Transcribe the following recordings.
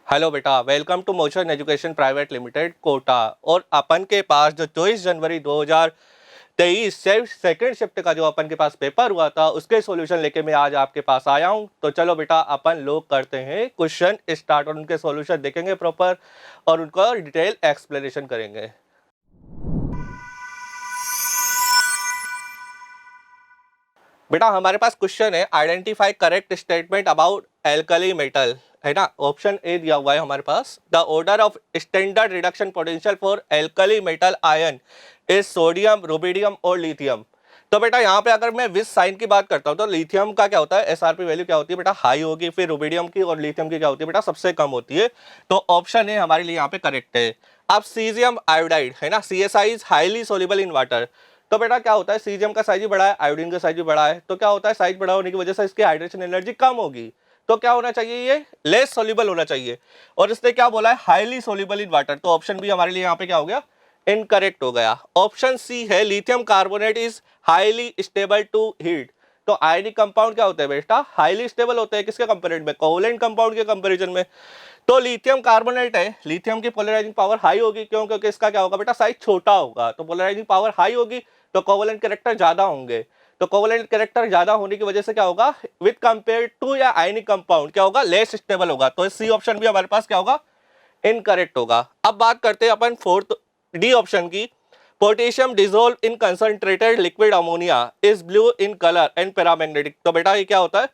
Hello बेटा, welcome to Motion Education Private Limited Kota. और अपन के पास जो 24 जनवरी 2023 सेकंड शिफ्ट का जो अपन के पास पेपर हुआ था उसके सॉल्यूशन लेके मैं आज आपके पास आया हूं। तो चलो बेटा, अपन लोग करते हैं क्वेश्चन स्टार्ट और उनके सॉल्यूशन देखेंगे प्रॉपर और उनका डिटेल एक्सप्लेनेशन करेंगे। बेटा हमारे पास क्वेश्चन है, identify correct statement about alkali metal, है ना। ऑप्शन ए दिया हुआ है हमारे पास, the order of standard reduction potential for alkali metal ion is sodium, rubidium और लिथियम। तो बेटा यहाँ पे अगर मैं विद साइन की बात करता हूँ तो लिथियम का क्या होता है, एसआरपी वैल्यू क्या होती है बेटा, हाई होगी। फिर रुबिडियम की और लिथियम की क्या होती है बेटा, सबसे कम होती है। तो ऑप्शन ए हमारे लिए यहाँ पे करेक्ट है। अब सीजियम आयोडाइड, है ना, CSI is highly soluble in water. तो बेटा क्या होता है, सीजियम का साइज भी बड़ा है, आयोडीन का साइज भी बड़ा है, तो क्या होता है, साइज बड़ा होने की वजह से इसकी हाइड्रेशन एनर्जी कम होगी। तो क्या होना चाहिए, ये लेस सोल्यूबल होना चाहिए। और इसने क्या बोला है, हाईली सोल्यूबल इन वाटर। तो ऑप्शन बी हमारे लिए यहाँ पे क्या हो गया, इनकरेक्ट हो गया। ऑप्शन सी है, lithium carbonate is highly stable to heat. तो आयनिक कंपाउंड क्या होते हैं बेटा, हाईली स्टेबल होते हैं, किसके कंपेरिजन में, कोवलेंट कंपाउंड के कंपेरिजन में। तो लिथियम कार्बोनेट है, लिथियम की पोलराइजिंग पावर हाई होगी, क्यों, क्योंकि इसका क्या होगा बेटा, साइज छोटा होगा, तो पोलराइजिंग पावर हाई होगी, तो कोवलेंट कैरेक्टर ज्यादा होंगे। तो कोवलेंट कैरेक्टर ज्यादा होने की वजह से क्या होगा, विद कंपेयर टू या आयनिक कंपाउंड क्या होगा, लेस स्टेबल होगा। तो सी ऑप्शन भी हमारे पास क्या होगा, इनकरेक्ट होगा। अब बात करते हैं अपन फोर्थ डी ऑप्शन की, potassium dissolve in concentrated liquid ammonia is blue in colour and paramagnetic. तो बेटा ये क्या होता है,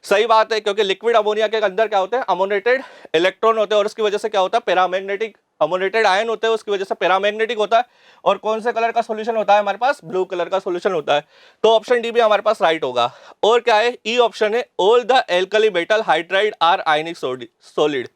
सही बात है, क्योंकि लिक्विड अमोनिया के अंदर क्या होते हैं, अमोनेटेड इलेक्ट्रॉन होते हैं और उसकी वजह से क्या होता है, पैरामैग्नेटिक अमोनेटेड आयन होते हैं, उसकी वजह से पैरामैग्नेटिक होता है। और कौन से कलर का सॉल्यूशन होता है हमारे पास, ब्लू कलर का सॉल्यूशन होता है। तो ऑप्शन डी भी हमारे पास राइट होगा। और क्या है, ई ऑप्शन है, all the alkali metal hydride are ionic solid.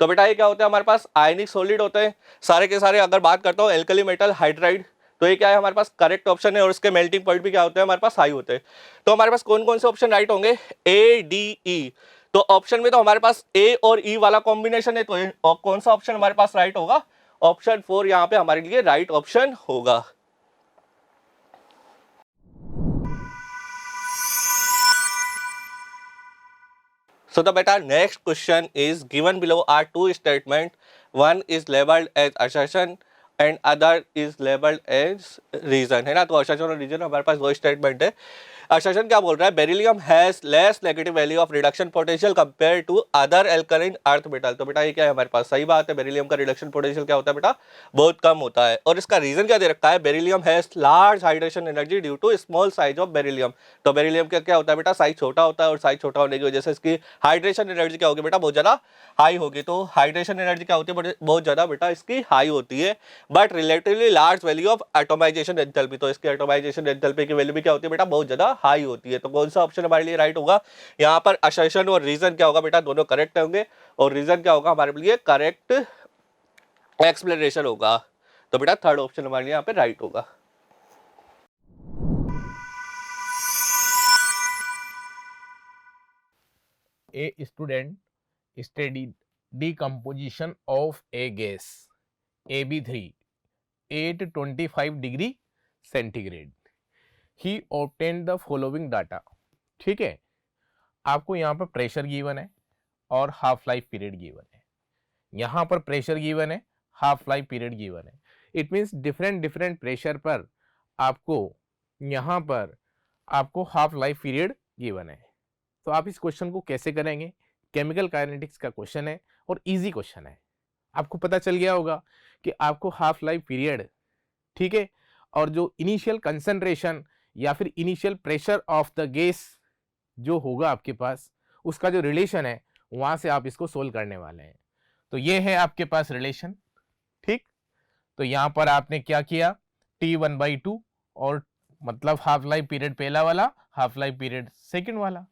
तो बेटा ये क्या होता है, हमारे पास आयनिक सॉलिड होते हैं सारे के सारे। अगर बात करता हूँ एल्कली मेटल हाइड्राइड, तो ये क्या है, हमारे पास करेक्ट ऑप्शन है और इसके मेल्टिंग पॉइंट भी क्या होते हैं, हमारे पास हाई होते हैं। तो हमारे पास कौन कौन से ऑप्शन राइट होंगे, ए डी ई। तो ऑप्शन में तो हमारे पास ए और ई वाला कॉम्बिनेशन है, तो कौन सा ऑप्शन हमारे पास राइट होगा, ऑप्शन 4 यहाँ पे हमारे लिए राइट ऑप्शन होगा। So the beta next question is given below are two statements. One is labeled as assertion and other is labeled as reason, है ना। तो assertion और reason हमारे पास दो स्टेटमेंट है। assertion क्या बोल रहा है, beryllium has less negative value of reduction potential compare to other alkaline earth metal. तो बेटा ये क्या है, हमारे पास सही बात है, बेरिलियम का रिडक्शन पोटेंशियल क्या होता है बेटा, बहुत कम होता है। और इसका रीजन क्या दे रखा है, beryllium has large hydration energy due to small size of beryllium. तो बेरिलियम का क्या होता है बेटा, साइज छोटा होता है और साइज छोटा होने की वजह से इसकी हाइड्रेशन एनर्जी क्या होगी बेटा, बहुत ज्यादा हाई होगी। तो हाइड्रेशन एनर्जी क्या होती है, बहुत ज्यादा बेटा इसकी हाई होती है, but relatively large value of atomization enthalpy. तो इसकी एटोमाइजेशन एंथैल्पी की वैल्यू भी क्या होती है बेटा, बहुत ज्यादा हाई होती है। तो कौन सा ऑप्शन हमारे लिए राइट होगा, यहाँ पर असर्शन और रीजन क्या होगा बेटा, दोनों करेक्ट होंगे और रीजन क्या होगा हमारे लिए करेक्ट एक्सप्लेनेशन होगा। तो बेटा थर्ड ऑप्शन हमारे लिए यहाँ पे राइट होगा। A student studied decomposition of a gas AB3 at 25 degree centigrade. He obtained the following data. ठीक है, आपको यहाँ पर प्रेशर गिवन है और हाफ लाइफ पीरियड गिवन है। यहाँ पर प्रेशर गिवन है, हाफ लाइफ पीरियड गिवन है। इट मीन्स डिफरेंट प्रेशर पर आपको यहाँ पर आपको हाफ लाइफ पीरियड गिवन है। तो आप इस क्वेश्चन को कैसे करेंगे, केमिकल काइनेटिक्स का क्वेश्चन है और इजी क्वेश्चन है। आपको पता चल गया होगा कि आपको हाफ लाइफ पीरियड, ठीक है, और जो इनिशियल कंसंट्रेशन या फिर initial pressure of the gas जो होगा आपके पास, उसका जो रिलेशन है वहां से आप इसको सोल्व करने वाले हैं। तो ये है आपके पास रिलेशन, ठीक। तो यहां पर आपने क्या किया, T1/2 और मतलब हाफ लाइफ पीरियड पहला वाला, हाफ लाइफ पीरियड सेकंड वाला,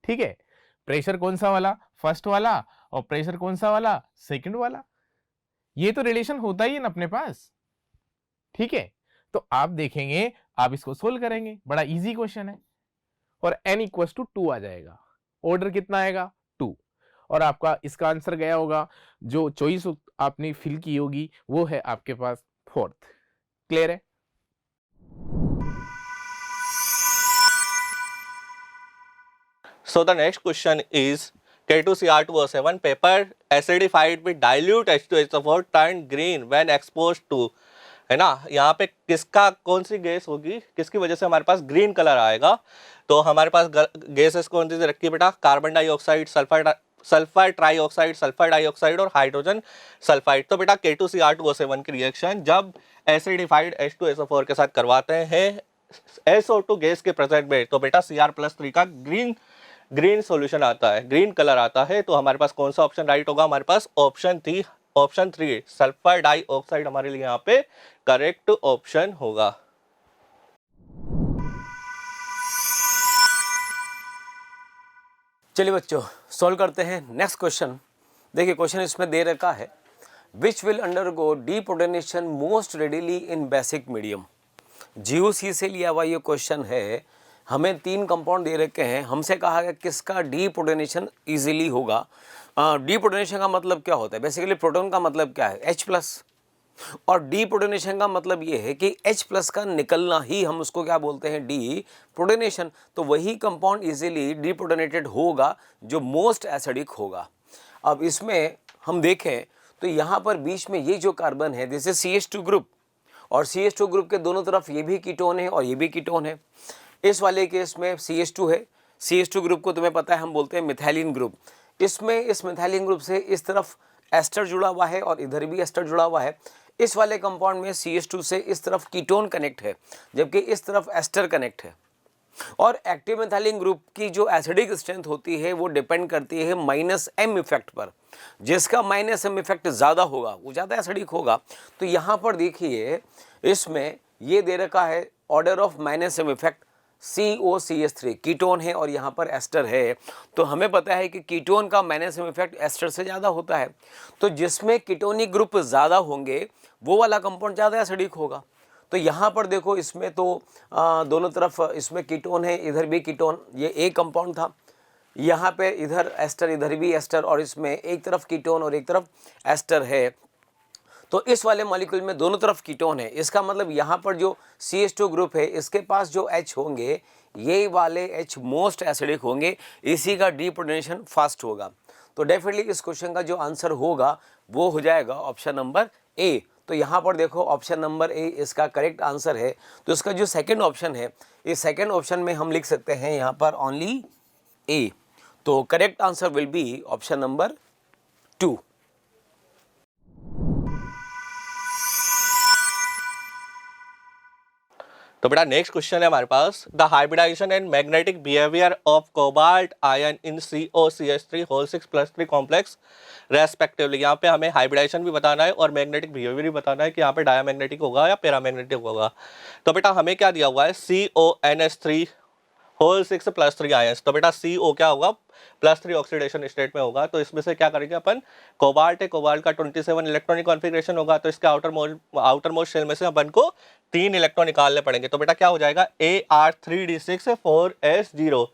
ठीक है। प्रेशर कौन सा वाला, फर्स्ट वाला, और प्रेशर कौन सा वाला, सेकंड वाला। ये तो रिलेशन होता ही है ना अपने पास, ठीक है। तो आप देखेंगे, आप इसको सोल्व करेंगे, बड़ा इजी क्वेश्चन है। और n=2 आ जाएगा, ऑर्डर कितना आएगा 2, और आपका इसका आंसर गया होगा, जो चॉइस आपने फिल की होगी वो है आपके पास फोर्थ। क्लियर है। So the next question is, K2Cr2O7 paper acidified with dilute H2SO4 turn green when exposed to, है ना, यहाँ पे किसका कौन सी गैस होगी, किसकी वजह से हमारे पास ग्रीन कलर आएगा। तो हमारे पास गैसेस कौन सी रखी है बेटा, carbon dioxide, sulphur trioxide, sulphur dioxide और हाइड्रोजन सल्फाइड। तो बेटा K2Cr2O7 की रिएक्शन जब एसिडिफाइड H2SO4 के साथ करवाते हैं SO2 गैस के प्रेजेंट में, तो बेटा Cr+3 का ग्रीन सॉल्यूशन आता है, ग्रीन कलर आता है। तो हमारे पास कौन सा ऑप्शन राइट होगा, हमारे पास ऑप्शन 3 सल्फर डाइऑक्साइड हमारे लिए यहाँ पे करेक्ट ऑप्शन होगा। चलिए बच्चों सॉल्व करते हैं नेक्स्ट क्वेश्चन। देखिए क्वेश्चन इसमें दे रखा है which will undergo deprotonation most readily in basic medium. GOC से लिया हुआ ये क्वेश्चन है। हमें 3 कंपाउंड दे रखे हैं, हमसे कहा गया किसका डीप्रोटोनेशन इजीली होगा। डीप्रोटोनेशन का मतलब क्या होता है, बेसिकली प्रोटॉन का मतलब क्या है H+, और डीप्रोटोनेशन का मतलब ये है कि H+ का निकलना ही हम उसको क्या बोलते हैं, डीप्रोटोनेशन। तो वही कंपाउंड इजीली डीप्रोटोनेटेड होगा जो मोस्ट एसिडिक होगा। अब इसमें हम देखें तो यहाँ पर बीच में ये जो कार्बन है दिस इज CH2 ग्रुप, और CH2 ग्रुप के दोनों तरफ ये भी कीटोन है और ये भी कीटोन है। इस वाले केस में CH2 है, CH2 ग्रुप को तुम्हें पता है हम बोलते हैं मिथाइलिन ग्रुप। इसमें इस मिथाइलिन ग्रुप से इस तरफ एस्टर जुड़ा हुआ है और इधर भी एस्टर जुड़ा हुआ है। इस वाले कंपाउंड में CH2 से इस तरफ कीटोन कनेक्ट है जबकि इस तरफ एस्टर कनेक्ट है। और एक्टिव मिथाइलिन ग्रुप की जो एसिडिक स्ट्रेंथ होती है वो डिपेंड करती है -M इफेक्ट पर। जिसका -M इफेक्ट ज़्यादा होगा वो ज़्यादा एसिडिक होगा। तो यहाँ पर देखिए इसमें ये दे रखा है order of -M effect COCH3 ketone है और यहाँ पर एस्टर है। तो हमें पता है कि कीटोन का -M इफेक्ट एस्टर से ज़्यादा होता है। तो जिसमें कीटोनिक ग्रुप ज़्यादा होंगे वो वाला कंपाउंड ज़्यादा एसिडिक होगा। तो यहाँ पर देखो इसमें तो दोनों तरफ इसमें कीटोन है, इधर भी कीटोन, ये एक कंपाउंड था। यहाँ पे इधर एस्टर, इधर भी एस्टर, और इसमें एक तरफ कीटोन और एक तरफ एस्टर है। तो इस वाले मॉलिक्यूल में दोनों तरफ कीटोन है। इसका मतलब यहाँ पर जो CH2 ग्रुप है इसके पास जो H होंगे ये वाले H मोस्ट एसिडिक होंगे, इसी का डीप्रोटोनेशन फास्ट होगा। तो डेफिनेटली इस क्वेश्चन का जो आंसर होगा वो हो जाएगा ऑप्शन नंबर A। तो यहाँ पर देखो ऑप्शन नंबर A इसका करेक्ट आंसर है। तो इसका जो सेकंड ऑप्शन है, इस सेकंड ऑप्शन में हम लिख सकते हैं यहाँ पर ओनली A। तो correct answer will be option number 2। तो बेटा नेक्स्ट क्वेश्चन है हमारे पास the hybridization and magnetic behaviour of cobalt ion in COCH3 complex respectively. यहाँ पे हमें हाइब्रिडाइजेशन भी बताना है और मैग्नेटिक बिहेवियर भी बताना है कि यहाँ पे डायमैग्नेटिक होगा या पैरामैग्नेटिक होगा। तो बेटा हमें क्या दिया हुआ है CONS3 आयंस। तो बेटा CO क्या होगा, +3 ऑक्सीडेशन स्टेट में होगा। तो इसमें से क्या करेंगे अपन, कोबाल्ट है, कोबाल्ट का 27 इलेक्ट्रॉनिक कॉन्फ़िगरेशन होगा। तो इसके आउटर मोस्ट शेल में से अपन को 3 इलेक्ट्रॉन निकालने पड़ेंगे। तो बेटा क्या हो जाएगा Ar3D6 4s0।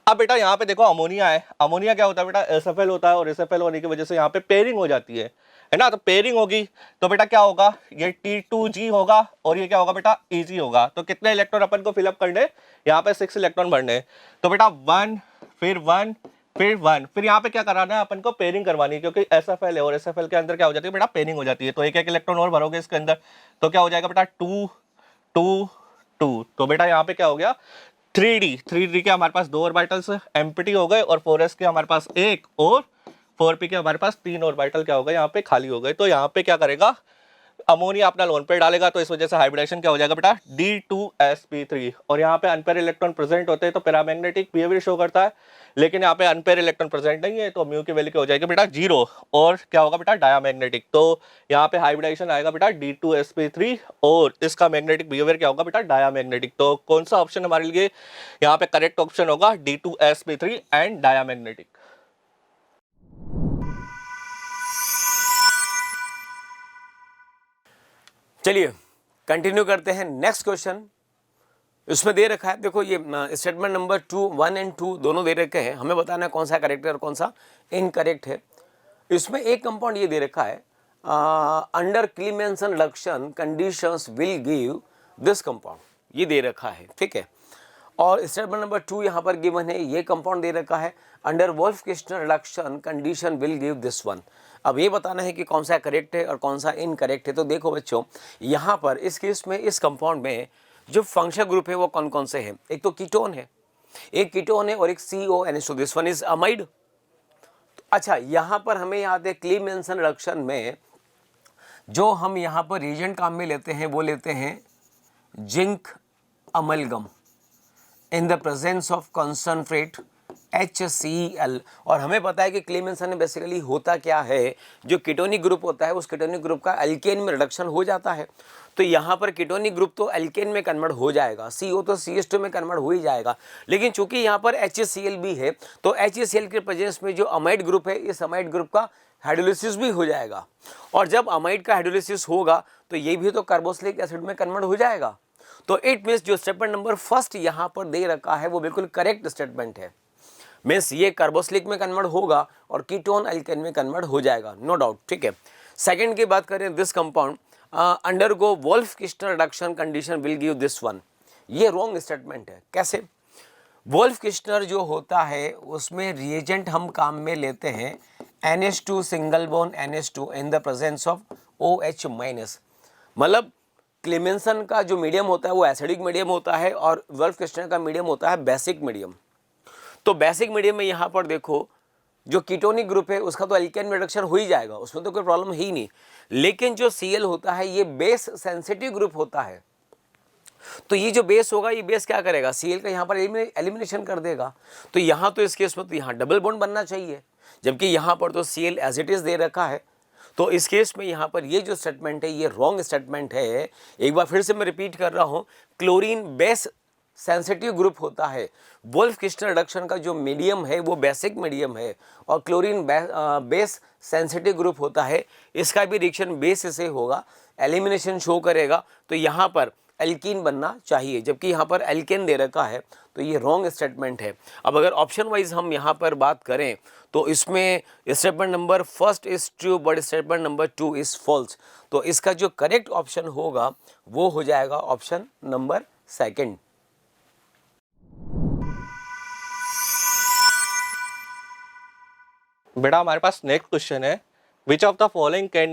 अब बेटा यहाँ पे देखो अमोनिया है, अमोनिया क्या होता है बेटा, SFL होता है, और SFL होने की वजह से यहाँ पे पेयरिंग हो जाती है ना। तो पेयरिंग होगी तो बेटा क्या होगा, ये T2G होगा और ये क्या होगा बेटा EG होगा। तो कितने इलेक्ट्रॉन अपन को फिलअप करने, यहाँ पे 6 इलेक्ट्रॉन भरने। तो बेटा 1 फिर 1 फिर 1, फिर यहाँ पे क्या कराना है अपन को, पेयरिंग करवानी है, क्योंकि SFL है और SFL के अंदर क्या हो जाती है बेटा, पेयरिंग हो जाती है। तो एक इलेक्ट्रॉन और भरोगे इसके अंदर तो क्या हो जाएगा बेटा 2 2 2। तो बेटा यहाँ पे क्या हो गया 3D के हमारे पास 2 ऑर्बिटल्स एम्प्टी हो गए और 4s के हमारे पास 1 और 4p के हमारे पास 3 ऑर्बिटल क्या हो गए यहाँ पे खाली हो गए। तो यहाँ पे क्या करेगा, अमोनिया अपना लोन पेयर डालेगा। तो इस वजह से हाइब्रिडेशन क्या हो जाएगा बेटा D2sp3। और यहाँ पे अनपेयर इलेक्ट्रॉन प्रेजेंट होते हैं तो पैरामैग्नेटिक बिहेवियर शो करता है, लेकिन यहाँ पे अनपेयर इलेक्ट्रॉन प्रेजेंट नहीं है तो म्यू की वैल्यू क्या हो जाएगी बेटा 0 और क्या होगा बेटा डायामैग्नेटिक। तो यहाँ पे हाइब्रिडेशन आएगा बेटा D2sp3 और इसका मैग्नेटिक बिहेवियर क्या होगा बेटा डायामैग्नेटिक। तो कौन सा ऑप्शन हमारे लिए यहाँ पे करेक्ट ऑप्शन होगा, D2sp3 एंड डायामैग्नेटिक। चलिए कंटिन्यू करते हैं नेक्स्ट क्वेश्चन। इसमें दे रखा है, देखो ये स्टेटमेंट नंबर 1 एंड 2 दोनों दे रखे हैं। हमें बताना है कौन सा करेक्ट है और कौन सा इनकरेक्ट है। इसमें एक कंपाउंड ये दे रखा है under क्लीमेंसन reduction conditions will give this compound, ये दे रखा है, ठीक है। और स्टेटमेंट नंबर 2 यहाँ पर गिवन है, ये कंपाउंड दे रखा है, under Wolff Kishner reduction condition will give this one. अब ये बताना है कि कौन सा करेक्ट है और कौन सा इनकरेक्ट है। तो देखो बच्चों, यहाँ पर इस केस में इस कंपाउंड में जो फंक्शनल ग्रुप है वो कौन कौन से हैं? एक तो कीटोन है, एक कीटोन है और एक CONH2, this one is amide. अच्छा, यहाँ पर हमें याद है क्लीमेंसन रिडक्शन में जो हम यहाँ पर रिएजेंट काम में लेते हैं वो लेते हैं zinc amalgam in the presence of concentrate HCl। और हमें पता है कि क्लीमेंसन में बेसिकली होता क्या है, जो कीटोनिक ग्रुप होता है उस कीटोनिक ग्रुप का एल्केन में रिडक्शन हो जाता है। तो यहाँ पर कीटोनिक ग्रुप तो एल्केन में कन्वर्ट हो जाएगा, CO तो CH2 में कन्वर्ट हो ही जाएगा, लेकिन चूंकि यहाँ पर HCl भी है तो HCl के प्रेजेंस में जो अमाइड ग्रुप है, इस अमाइड ग्रुप का हाइड्रोलिसिस भी हो जाएगा। और जब अमाइड का हाइड्रोलिसिस होगा तो ये भी तो कार्बोक्सिलिक एसिड में कन्वर्ट हो जाएगा। तो इट मीन्स जो स्टेटमेंट नंबर फर्स्ट यहाँ पर दे रखा है वो बिल्कुल करेक्ट स्टेटमेंट है। मीन्स ये कार्बोक्सिलिक में कन्वर्ट होगा और कीटोन अल्केन में कन्वर्ट हो जाएगा, नो डाउट। ठीक है, सेकंड की बात करें, this compound undergo Wolff Kishner reduction condition will give this one. ये रॉन्ग स्टेटमेंट है। कैसे? वोल्फ-किस्टनर जो होता है उसमें रिएजेंट हम काम में लेते हैं NH2 single bond NH2 in the presence of OH minus. मतलब क्लीमेंसन का जो मीडियम होता है वो एसिडिक मीडियम होता है और वोल्फ-किस्टनर का मीडियम होता है बेसिक मीडियम। तो बेसिक मीडियम में यहाँ पर देखो जो कीटोनिक ग्रुप है उसका तो एल्केन में रिडक्शन हो ही जाएगा, उसमें तो कोई प्रॉब्लम ही नहीं। लेकिन जो Cl होता है ये बेस सेंसिटिव ग्रुप होता है। तो ये जो बेस होगा, ये बेस क्या करेगा, Cl का यहाँ पर एलिमिनेशन कर देगा। तो यहाँ तो इस केस में तो यहाँ डबल बॉन्ड बनना चाहिए, जबकि यहाँ पर तो Cl एज इट इज दे रखा है। तो इस केस में यहाँ पर ये जो स्टेटमेंट है ये रॉन्ग स्टेटमेंट है। एक बार फिर से मैं रिपीट कर रहा हूँ, क्लोरीन बेस सेंसिटिव ग्रुप होता है। वोल्फ-किस्टनर रिडक्शन का जो मीडियम है वो बेसिक मीडियम है और क्लोरीन बेस सेंसिटिव ग्रुप होता है। इसका भी रिएक्शन बेस से होगा, एलिमिनेशन शो करेगा। तो यहाँ पर एल्कीन बनना चाहिए, जबकि यहाँ पर एल्केन दे रखा है। तो ये रॉन्ग स्टेटमेंट है। अब अगर ऑप्शन वाइज हम यहाँ पर बात करें तो इसमें statement number first is true but statement number 2 is false. तो इसका जो करेक्ट ऑप्शन होगा वो हो जाएगा ऑप्शन नंबर सेकंड। बेटा हमारे पास नेक्स्ट क्वेश्चन है, विच of the following can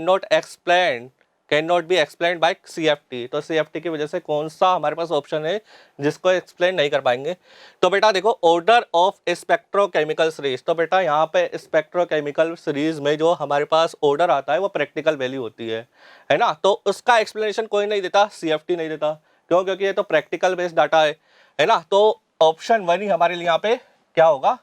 not be explain by CFT। तो CFT की वजह से कौन सा हमारे पास ऑप्शन है जिसको एक्सप्लेन नहीं कर पाएंगे। तो बेटा देखो, ऑर्डर ऑफ स्पेक्ट्रोकेमिकल सीरीज। तो बेटा यहाँ पे स्पेक्ट्रोकेमिकल सीरीज में जो हमारे पास ऑर्डर आता है वो प्रैक्टिकल वैल्यू होती है ना। तो उसका एक्सप्लेनेशन कोई नहीं देता, CFT नहीं देता। क्यों? क्योंकि ये तो प्रैक्टिकल बेस्ड डाटा है ना। तो ऑप्शन 1 ही हमारे लिए यहाँ पे क्या होगा,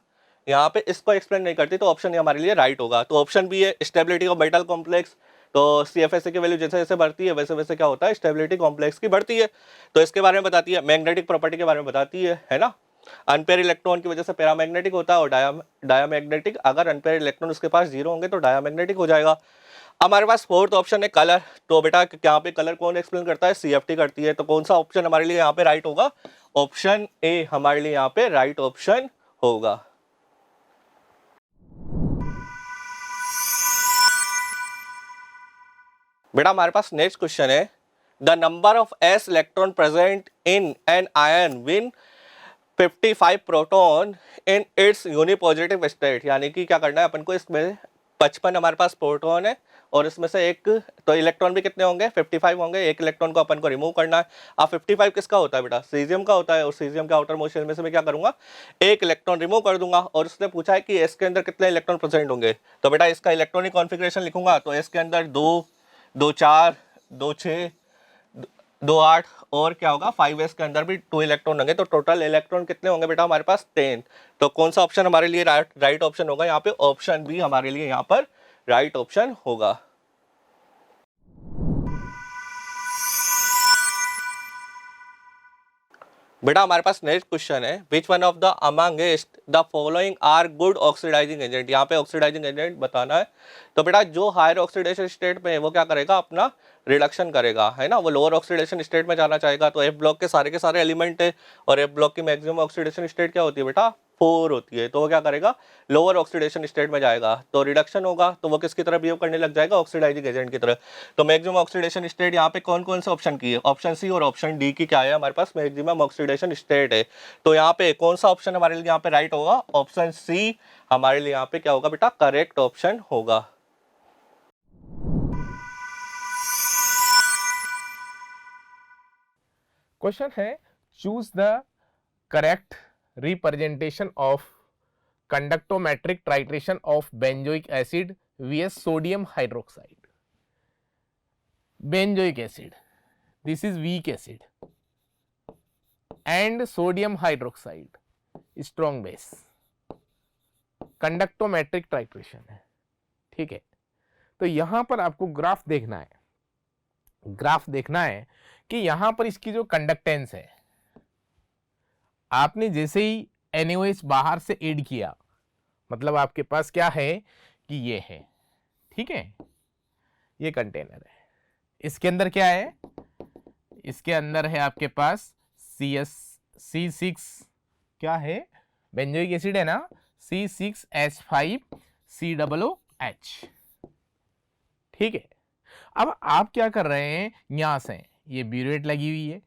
यहाँ पे इसको एक्सप्लेन नहीं करती, तो ऑप्शन हमारे लिए राइट होगा। तो ऑप्शन बी है स्टेबिलिटी ऑफ मेटल कॉम्प्लेक्स। तो CFSA की वैल्यू जैसे जैसे बढ़ती है वैसे वैसे क्या होता है, स्टेबिलिटी कॉम्प्लेक्स की बढ़ती है। तो इसके बारे में बताती है, मैग्नेटिक प्रॉपर्टी के बारे में बताती है ना। अनपेयर इलेक्ट्रॉन की वजह से पैरामैग्नेटिक होता है और डायामैग्नेटिक। अगर अनपेयर इलेक्ट्रॉन उसके पास 0 होंगे तो डायामैग्नेटिक हो जाएगा। हमारे पास फोर्थ ऑप्शन है कलर। तो बेटा यहाँ पे कलर कौन एक्सप्लेन करता है, CFT करती है। तो कौन सा ऑप्शन हमारे लिए यहाँ पे राइट होगा, ऑप्शन ए हमारे लिए यहाँ पे राइट ऑप्शन होगा। बेटा हमारे पास नेक्स्ट क्वेश्चन है, the number of s electron present in an ion with 55 proton in its unipositive state. यानी कि क्या करना है अपन को, इसमें 55 हमारे पास प्रोटॉन है और इसमें से एक तो इलेक्ट्रॉन भी कितने होंगे, 55 होंगे। एक इलेक्ट्रॉन को अपन को रिमूव करना है। अब 55 किसका होता है बेटा, सीजियम का होता है। और सीजियम के आउटर मोस्ट शेल में से मैं क्या करूंगा, एक इलेक्ट्रॉन रिमूव कर दूंगा। और उसने पूछा है कि एस के अंदर कितने इलेक्ट्रॉन प्रेजेंट होंगे। तो बेटा इसका इलेक्ट्रॉनिक कॉन्फिगरेशन लिखूंगा। तो एस के अंदर 2, 2 4, 2 6, 2 8 और क्या होगा 5s के अंदर भी 2 इलेक्ट्रॉन होंगे। तो टोटल इलेक्ट्रॉन कितने होंगे बेटा हमारे पास 10। तो कौन सा ऑप्शन हमारे लिए राइट ऑप्शन होगा यहाँ पे, ऑप्शन बी हमारे लिए यहाँ पर राइट ऑप्शन होगा। बेटा हमारे पास नेक्स्ट क्वेश्चन है, which one of the amongst the following are good oxidizing agent. यहाँ पे ऑक्सीडाइजिंग एजेंट बताना है। तो बेटा जो हायर ऑक्सीडेशन स्टेट में है वो क्या करेगा, अपना रिडक्शन करेगा, है ना। वो लोअर ऑक्सीडेशन स्टेट में जाना चाहेगा। तो F ब्लॉक के सारे एलिमेंट है और F ब्लॉक की मैक्सिमम ऑक्सीडेशन स्टेट क्या होती है बेटा, 4 होती है, तो वो क्या करेगा, लोअर ऑक्सीडेशन स्टेट में जाएगा, तो रिडक्शन होगा तो वो किसकी तरह बिहेव करने लग जाएगा, ऑक्सीडाइजिंग एजेंट की तरह। तो मैक्सिमम ऑक्सीडेशन स्टेट यहाँ पे कौन कौन से ऑप्शन की है, ऑप्शन सी और ऑप्शन डी की क्या है हमारे पास, मैक्सिमम ऑक्सीडेशन स्टेट है। तो यहाँ पे कौन सा ऑप्शन हमारे लिए यहाँ पे राइट होगा, ऑप्शन सी हमारे लिए यहाँ पे क्या होगा बेटा, करेक्ट ऑप्शन होगा। क्वेश्चन है choose the correct representation of conductometric titration of benzoic acid vs sodium hydroxide. Benzoic acid, this is weak acid, and sodium hydroxide strong base, conductometric titration है, ठीक है। तो यहां पर आपको ग्राफ देखना है, ग्राफ देखना है कि यहां पर इसकी जो कंडक्टेंस है, आपने जैसे ही NaOH बाहर से ऐड किया, मतलब आपके पास क्या है कि ये है, ठीक है, ये कंटेनर है, इसके अंदर क्या है, इसके अंदर है आपके पास C6, क्या है, बेंजोइक एसिड है ना, C6H5COOH, ठीक है। अब आप क्या कर रहे हैं, यहां से ये ब्यूरेट लगी हुई है,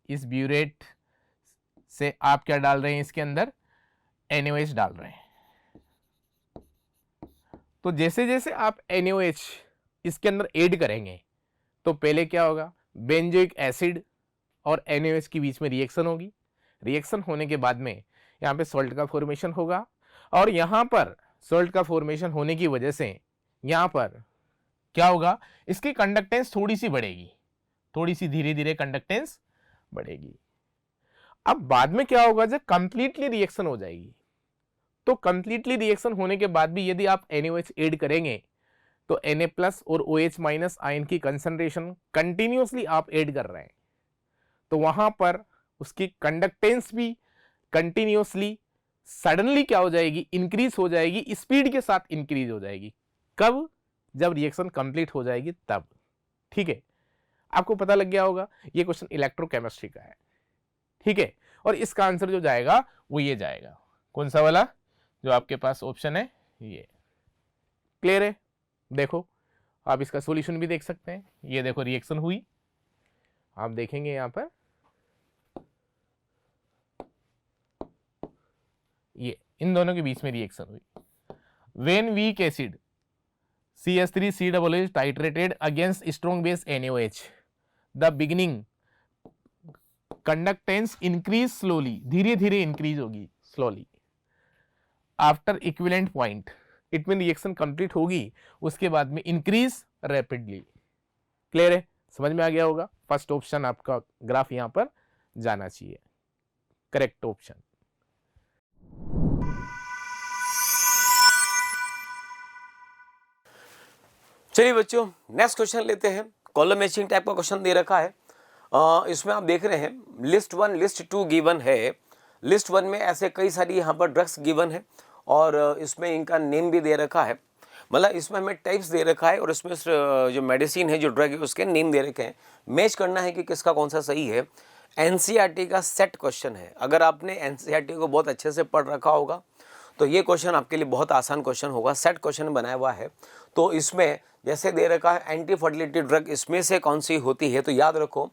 इस ब्यूरेट से आप क्या डाल रहे हैं, इसके अंदर NaOH डाल रहे हैं। तो जैसे जैसे आप NaOH इसके अंदर ऐड करेंगे तो पहले क्या होगा, बेंजोइक एसिड और NaOH के बीच में रिएक्शन होगी, रिएक्शन होने के बाद में यहाँ पे सॉल्ट का फॉर्मेशन होगा, और यहाँ पर सॉल्ट का फॉर्मेशन होने की वजह से यहाँ पर क्या होगा, इसकी कंडक्टेंस थोड़ी सी बढ़ेगी, थोड़ी सी धीरे धीरे कंडक्टेंस बढ़ेगी। अब बाद में क्या होगा, जब कंप्लीटली रिएक्शन हो जाएगी, तो कंप्लीटली रिएक्शन होने के बाद भी यदि आप NaOH ऐड करेंगे तो Na+ और OH- आयन की कंसंट्रेशन कंटिन्यूअसली आप ऐड कर रहे हैं, तो वहां पर उसकी कंडक्टेंस भी कंटिन्यूअसली सडनली क्या हो जाएगी, इंक्रीज हो जाएगी, स्पीड के साथ इंक्रीज हो जाएगी। कब, जब रिएक्शन कंप्लीट हो जाएगी तब, ठीक है। आपको पता लग गया होगा, ये क्वेश्चन इलेक्ट्रोकेमिस्ट्री का है, ठीक है, और इसका आंसर जो जाएगा वो ये जाएगा, कौन सा वाला, जो आपके पास ऑप्शन है ये। क्लियर है, देखो आप इसका सॉल्यूशन भी देख सकते हैं, ये देखो रिएक्शन हुई, आप देखेंगे यहां पर ये इन दोनों के बीच में रिएक्शन हुई। When weak acid CH3COOH titrated against strong base NaOH, the beginning conductance increase slowly, धीरे धीरे इंक्रीज होगी slowly, after equivalent point, it mean reaction complete होगी, उसके बाद में इंक्रीज रैपिडली। क्लियर है, समझ में आ गया होगा। फर्स्ट ऑप्शन आपका ग्राफ यहां पर जाना चाहिए, करेक्ट ऑप्शन। चलिए बच्चों, नेक्स्ट क्वेश्चन लेते हैं। कॉलम मैचिंग टाइप का क्वेश्चन दे रखा है। इसमें आप देख रहे हैं लिस्ट 1 लिस्ट 2 गिवन है। लिस्ट 1 में ऐसे कई सारी यहाँ पर ड्रग्स गिवन है और इसमें इनका नेम भी दे रखा है, मतलब इसमें हमें टाइप्स दे रखा है और इसमें जो मेडिसिन है, जो ड्रग है, उसके नेम दे रखे हैं। मैच करना है कि किसका कौन सा सही है। एनसीईआरटी का सेट क्वेश्चन है। अगर आपने एनसीईआरटी को बहुत अच्छे से पढ़ रखा होगा तो ये क्वेश्चन आपके लिए बहुत आसान क्वेश्चन होगा। सेट क्वेश्चन बनाया हुआ है, तो इसमें जैसे दे रखा है एंटी फर्टिलिटी ड्रग, इसमें से कौन सी होती है, तो याद रखो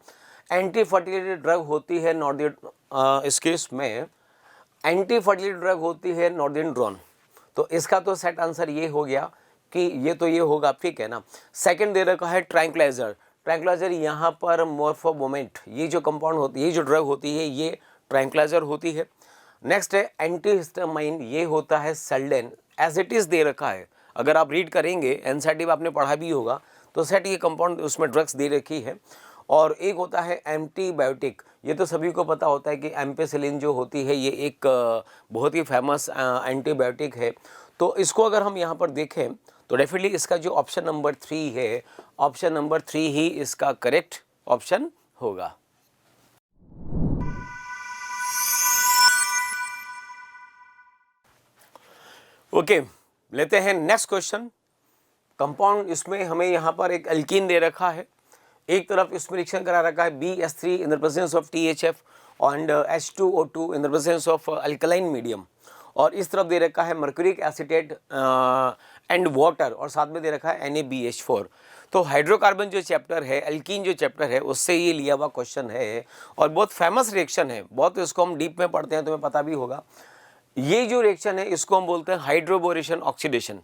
एंटी फर्टिलिटी ड्रग होती है नॉर्दिन, इस केस में एंटी फर्टिलिटी ड्रग होती है नॉर्दिनड्रोन। तो इसका तो सेट आंसर ये हो गया कि ये तो ये होगा, ठीक है ना। सेकंड दे रखा है ट्रैंक्विलाइजर। ट्रैंक्विलाइजर यहाँ पर मोर्फोमोमेंट, ये जो कंपाउंड होती है, ये जो ड्रग होती है, ये ट्रैंक्विलाइजर होती है। नेक्स्ट है एंटीहिस्टामाइन, ये होता है सेल्डेन। एज इट इज़ दे रखा है, अगर आप रीड करेंगे एनसीईआरटी में आपने पढ़ा भी होगा तो सेट ये कंपाउंड उसमें ड्रग्स दे रखी है। और एक होता है एंटीबायोटिक, ये तो सभी को पता होता है कि एम्पेसिलिन जो होती है ये एक बहुत ही फेमस एंटीबायोटिक है। तो इसको अगर हम यहाँ पर देखें तो डेफिनेटली इसका जो ऑप्शन नंबर 3 है, ऑप्शन नंबर 3 ही इसका करेक्ट ऑप्शन होगा। ओके, लेते हैं नेक्स्ट क्वेश्चन। कंपाउंड इसमें हमें यहाँ पर एक एल्कीन दे रखा है, एक तरफ इसमें रिएक्शन करा रखा है BS3 in the presence of THF and H2O2 in the presence of alkaline medium, और इस तरफ दे रखा है मर्क्यूरिक एसिटेट एंड वाटर, और साथ में दे रखा है NaBH4। तो हाइड्रोकार्बन जो चैप्टर है, अल्कीन जो चैप्टर है, उससे ये लिया हुआ क्वेश्चन है और बहुत फेमस रिएक्शन है, बहुत इसको हम डीप में पढ़ते हैं, तुम्हें पता भी होगा। ये जो रिएक्शन है इसको हम बोलते हैं हाइड्रोबोरेशन ऑक्सीडेशन,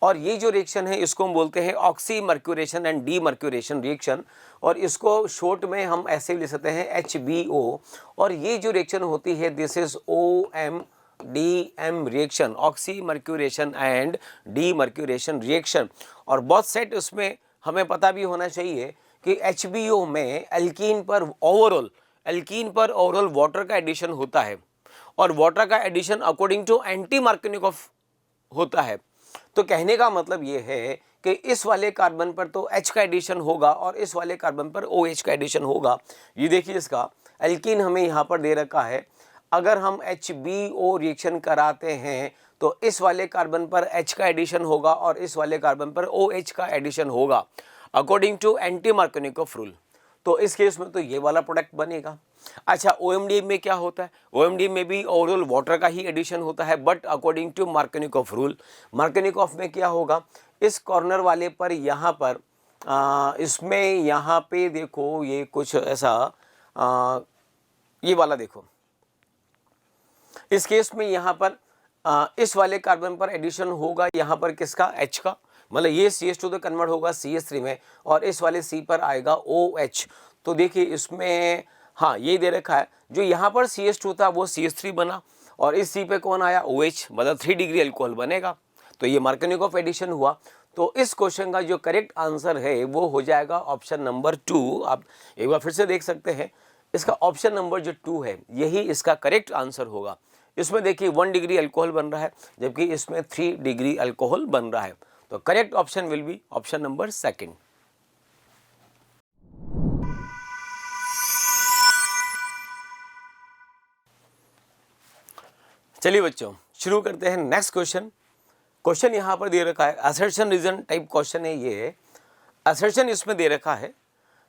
और ये जो रिएक्शन है इसको हम बोलते हैं oxy mercuration and D mercuration reaction, और इसको शॉर्ट में हम ऐसे भी लिख सकते हैं HBO। और ये जो रिएक्शन होती है this is OMDM reaction, oxy mercuration and D mercuration reaction. और बहुत सेट उसमें हमें पता भी होना चाहिए कि HBO में एल्कीन पर ओवरऑल वाटर का एडिशन होता है, और वाटर का addition according to anti Markovnikov होता है। तो कहने का मतलब ये है कि इस वाले कार्बन पर तो H का एडिशन होगा और इस वाले कार्बन पर OH का एडिशन होगा। ये देखिए इसका एल्कीन हमें यहाँ पर दे रखा है, अगर हम HBO रिएक्शन कराते हैं तो इस वाले कार्बन पर H का एडिशन होगा और इस वाले कार्बन पर OH का एडिशन होगा according to anti Markovnikov rule. तो इस केस में तो ये वाला प्रोडक्ट बनेगा। अच्छा, OMDM में क्या होता है? OMDM में भी ओवरऑल वाटर का ही एडिशन होता है, but according to Markovnikov rule. Markovnikov में क्या होगा, इस कॉर्नर वाले पर यहाँ पर इसमें यहाँ पे देखो ये कुछ ऐसा ये वाला देखो, इस केस में यहाँ पर इस वाले कार्बन पर एडिशन होगा यहाँ पर किसका, H का, मतलब ये CH2 तो कन्वर्ट होगा CH3 में और इस वाले C पर आएगा OH। तो देखिए इसमें हाँ ये दे रखा है, जो यहाँ पर CH2 था वो CH3 बना और इस C पे कौन आया, OH, मतलब 3 डिग्री अल्कोहल बनेगा। तो ये मार्कोनिकोव एडिशन हुआ। तो इस क्वेश्चन का जो करेक्ट आंसर है वो हो जाएगा ऑप्शन नंबर 2। आप एक बार फिर से देख सकते हैं, इसका ऑप्शन नंबर जो 2 है यही इसका करेक्ट आंसर होगा। इसमें देखिए 1 डिग्री अल्कोहल बन रहा है जबकि इसमें 3 डिग्री अल्कोहल बन रहा है। तो correct option will be option number 2। चलिए बच्चों शुरू करते हैं नेक्स्ट क्वेश्चन। क्वेश्चन यहाँ पर दे रखा है, असर्शन रीजन टाइप क्वेश्चन है ये। असर्शन इसमें दे रखा है,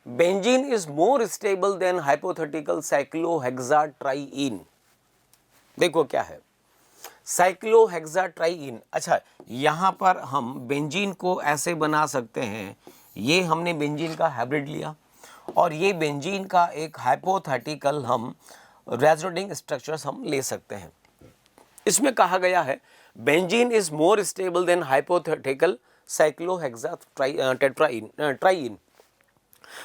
benzene is more stable than hypothetical cyclohexatriene. देखो क्या है साइक्लोहेक्साट्राइइन। अच्छा, यहाँ पर हम बेंजीन को ऐसे बना सकते हैं, ये हमने बेंजीन का हाइब्रिड लिया और ये बेंजीन का एक हाइपोथेटिकल हम रेजोनेटिंग स्ट्रक्चर्स हम ले सकते हैं। इसमें कहा गया है benzene is more stable than hypothetical cyclohexatriene,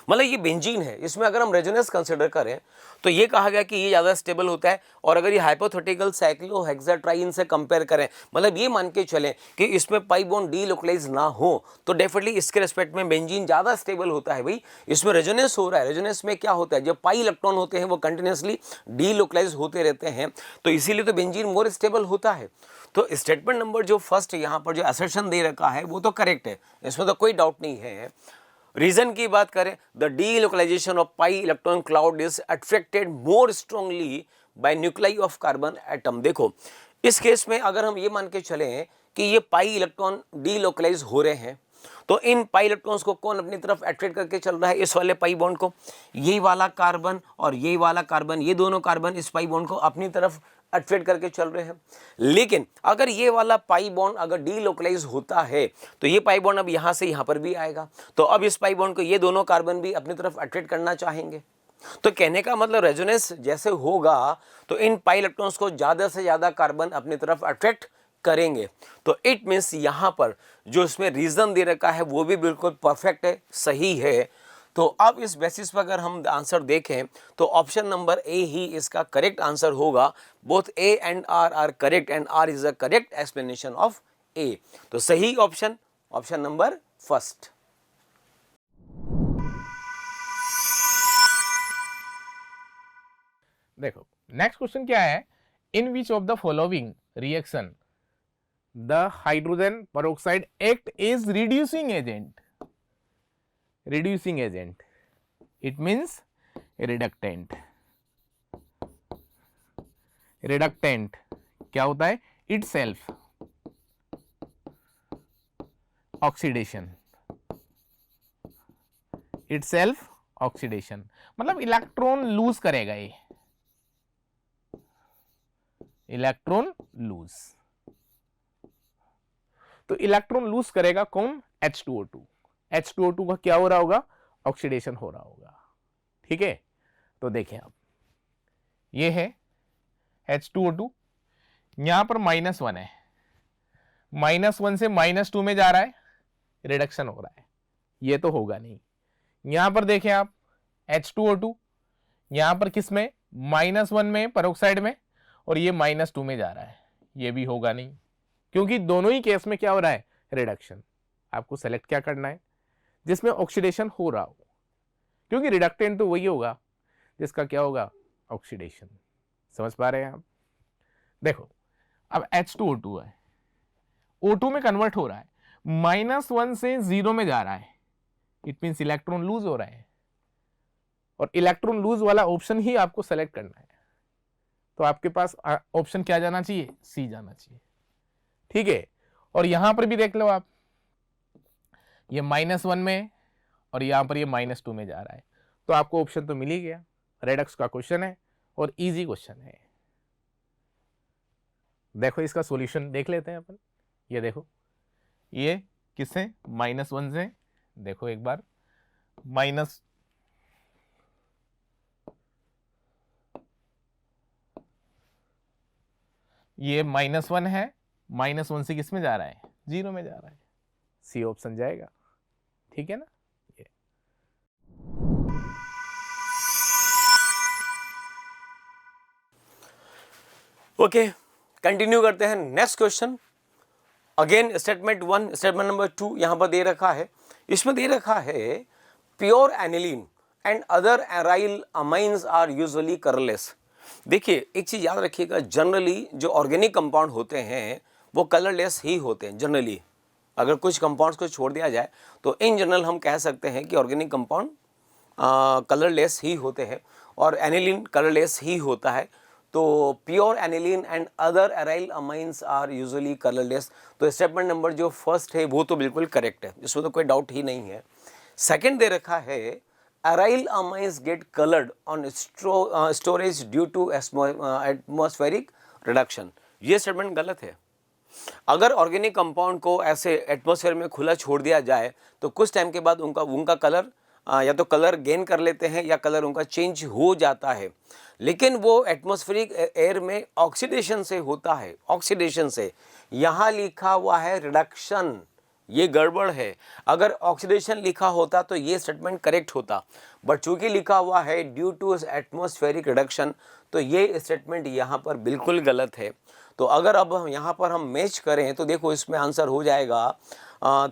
मतलब ये बेंजीन है, इसमें अगर हम रेजोनेंस कंसिडर करें तो ये कहा गया कि ये ज़्यादा स्टेबल होता है। और अगर ये हाइपोथेटिकल साइक्लोहेक्साट्राइइन से कंपेयर करें, मतलब ये मान के चलें कि इसमें पाई बॉन्ड डीलोकलाइज ना हो, तो डेफिनेटली इसके रेस्पेक्ट में बेंजीन ज़्यादा स्टेबल होता है। भाई इसमें रेजोनेंस हो रहा है, रेजोनेंस में क्या होता है, जब पाई इलेक्ट्रॉन होते हैं वो कंटिन्यूसली डीलोकलाइज होते रहते हैं, तो इसीलिए तो बेंजीन मोर स्टेबल होता है। तो स्टेटमेंट नंबर जो फर्स्ट यहाँ पर जो असर्शन दे रखा है वो तो करेक्ट है, इसमें तो कोई डाउट नहीं है। रीजन की बात करें, the delocalization of pi electron cloud is attracted more strongly by nuclei of carbon atom. देखो इस केस में अगर हम ये मान के चलें कि ये पाई इलेक्ट्रॉन डीलोकलाइज हो रहे हैं, तो इन पाई इलेक्ट्रॉन्स को कौन अपनी तरफ अट्रैक्ट करके चल रहा है, इस वाले पाई बॉन्ड को, यही वाला कार्बन और यही वाला कार्बन, ये दोनों कार्बन इस पाई बॉन्ड को अपनी तरफ अट्रैक्ट करके चल रहे हैं। लेकिन अगर ये वाला पाई बॉन्ड अगर डीलोकलाइज होता है तो ये पाई बॉन्ड अब यहाँ से यहाँ पर भी आएगा, तो अब इस पाई बॉन्ड को ये दोनों कार्बन भी अपनी तरफ अट्रैक्ट करना चाहेंगे। तो कहने का मतलब रेजोनेंस जैसे होगा तो इन पाई इलेक्ट्रॉन्स को ज़्यादा से ज़्यादा कार्बन अपनी तरफ अट्रैक्ट करेंगे। तो इट मीन्स यहाँ पर जो इसमें रीजन दे रखा है वो भी बिल्कुल परफेक्ट है, सही है। तो अब इस बेसिस पर अगर हम आंसर देखें तो ऑप्शन नंबर ए ही इसका करेक्ट आंसर होगा। Both A and R R correct and R is the correct explanation of A. तो सही ऑप्शन ऑप्शन नंबर फर्स्ट। देखो नेक्स्ट क्वेश्चन क्या है, in which of the following reaction the hydrogen peroxide act is reducing agent. reducing agent, it means reductant। reductant क्या होता है, itself oxidation, itself oxidation मतलब electron lose करेगा ये, electron lose. तो इलेक्ट्रॉन लूज करेगा कौन? H2O2। H2O2 का क्या हो रहा होगा? ऑक्सीडेशन हो रहा होगा। ठीक है, तो देखें आप, ये है H2O2, यहां पर -1 है, -1 से -2 में जा रहा है, रिडक्शन हो रहा है, ये तो होगा नहीं। यहां पर देखें आप, H2O2 यहां पर किस में? -1 में, पेरोक्साइड में, और ये -2 में जा रहा है, ये भी होगा नहीं, क्योंकि दोनों ही केस में क्या हो रहा है? रिडक्शन। आपको सेलेक्ट क्या करना है? जिसमें ऑक्सीडेशन हो रहा हो, क्योंकि रिडक्टेंट तो वही होगा जिसका क्या होगा? ऑक्सीडेशन। समझ पा रहे हैं आप? देखो, अब H2O2 है, O2 में कन्वर्ट हो रहा है, -1 से 0 में जा रहा है, इट मीन्स इलेक्ट्रॉन लूज हो रहा है, और इलेक्ट्रॉन लूज वाला ऑप्शन ही आपको सेलेक्ट करना है। तो आपके पास ऑप्शन क्या जाना चाहिए? सी जाना चाहिए। ठीक है, और यहां पर भी देख लो आप, ये -1 में और यहां पर ये -2 में जा रहा है, तो आपको ऑप्शन तो मिल ही गया। रेडक्स का क्वेश्चन है और इजी क्वेश्चन है। देखो इसका सॉल्यूशन देख लेते हैं अपन। ये देखो, ये किससे? -1 से, देखो एक बार, ये -1 है, -1 से किस में जा रहा है? 0 में जा रहा है, सी ऑप्शन जाएगा। ठीक है ना? ये ओके, कंटिन्यू करते हैं। Next question, again statement 1, statement number 2 यहां पर दे रखा है। इसमें दे रखा है pure aniline and other aryl amines are usually colourless. देखिए, एक चीज याद रखिएगा, जनरली जो ऑर्गेनिक कंपाउंड होते हैं वो कलरलेस ही होते हैं जनरली। अगर कुछ कंपाउंड्स को छोड़ दिया जाए तो इन जनरल हम कह सकते हैं कि ऑर्गेनिक कंपाउंड कलरलेस ही होते हैं, और एनिलीन कलरलेस ही होता है। तो pure aniline and other aryl amines are usually colourless. तो स्टेटमेंट नंबर जो फर्स्ट है वो तो बिल्कुल करेक्ट है, इसमें तो कोई डाउट ही नहीं है। सेकंड दे रखा है aryl amines get coloured on storage due to atmospheric reduction. ये स्टेटमेंट गलत है। अगर ऑर्गेनिक कंपाउंड को ऐसे एटमॉस्फेयर में खुला छोड़ दिया जाए तो कुछ टाइम के बाद उनका कलर या तो कलर गेन कर लेते हैं या कलर उनका चेंज हो जाता है, लेकिन वो एटमॉस्फेरिक एयर में ऑक्सीडेशन से होता है, ऑक्सीडेशन से। यहाँ लिखा हुआ है रिडक्शन, ये गड़बड़ है। अगर ऑक्सीडेशन लिखा होता तो ये स्टेटमेंट करेक्ट होता, बट चूंकि लिखा हुआ है ड्यू टू एटमॉस्फेरिक रिडक्शन, तो ये स्टेटमेंट यहाँ पर बिल्कुल गलत है। तो अगर अब यहाँ पर हम मैच करें तो देखो इसमें आंसर हो जाएगा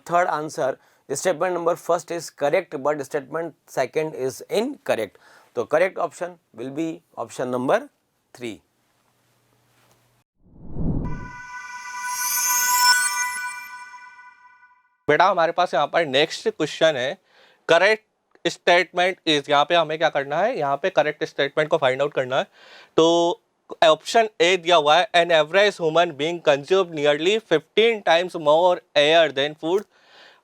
third answer, statement number first is correct but statement second is incorrect. तो correct option will be option number 3। बेटा हमारे पास यहाँ पर नेक्स्ट क्वेश्चन है, करेक्ट स्टेटमेंट इज, यहाँ पे हमें क्या करना है? यहाँ पे करेक्ट स्टेटमेंट को फाइंड आउट करना है। तो ऑप्शन ए दिया हुआ है, an average human being consume nearly 15 times more air than food.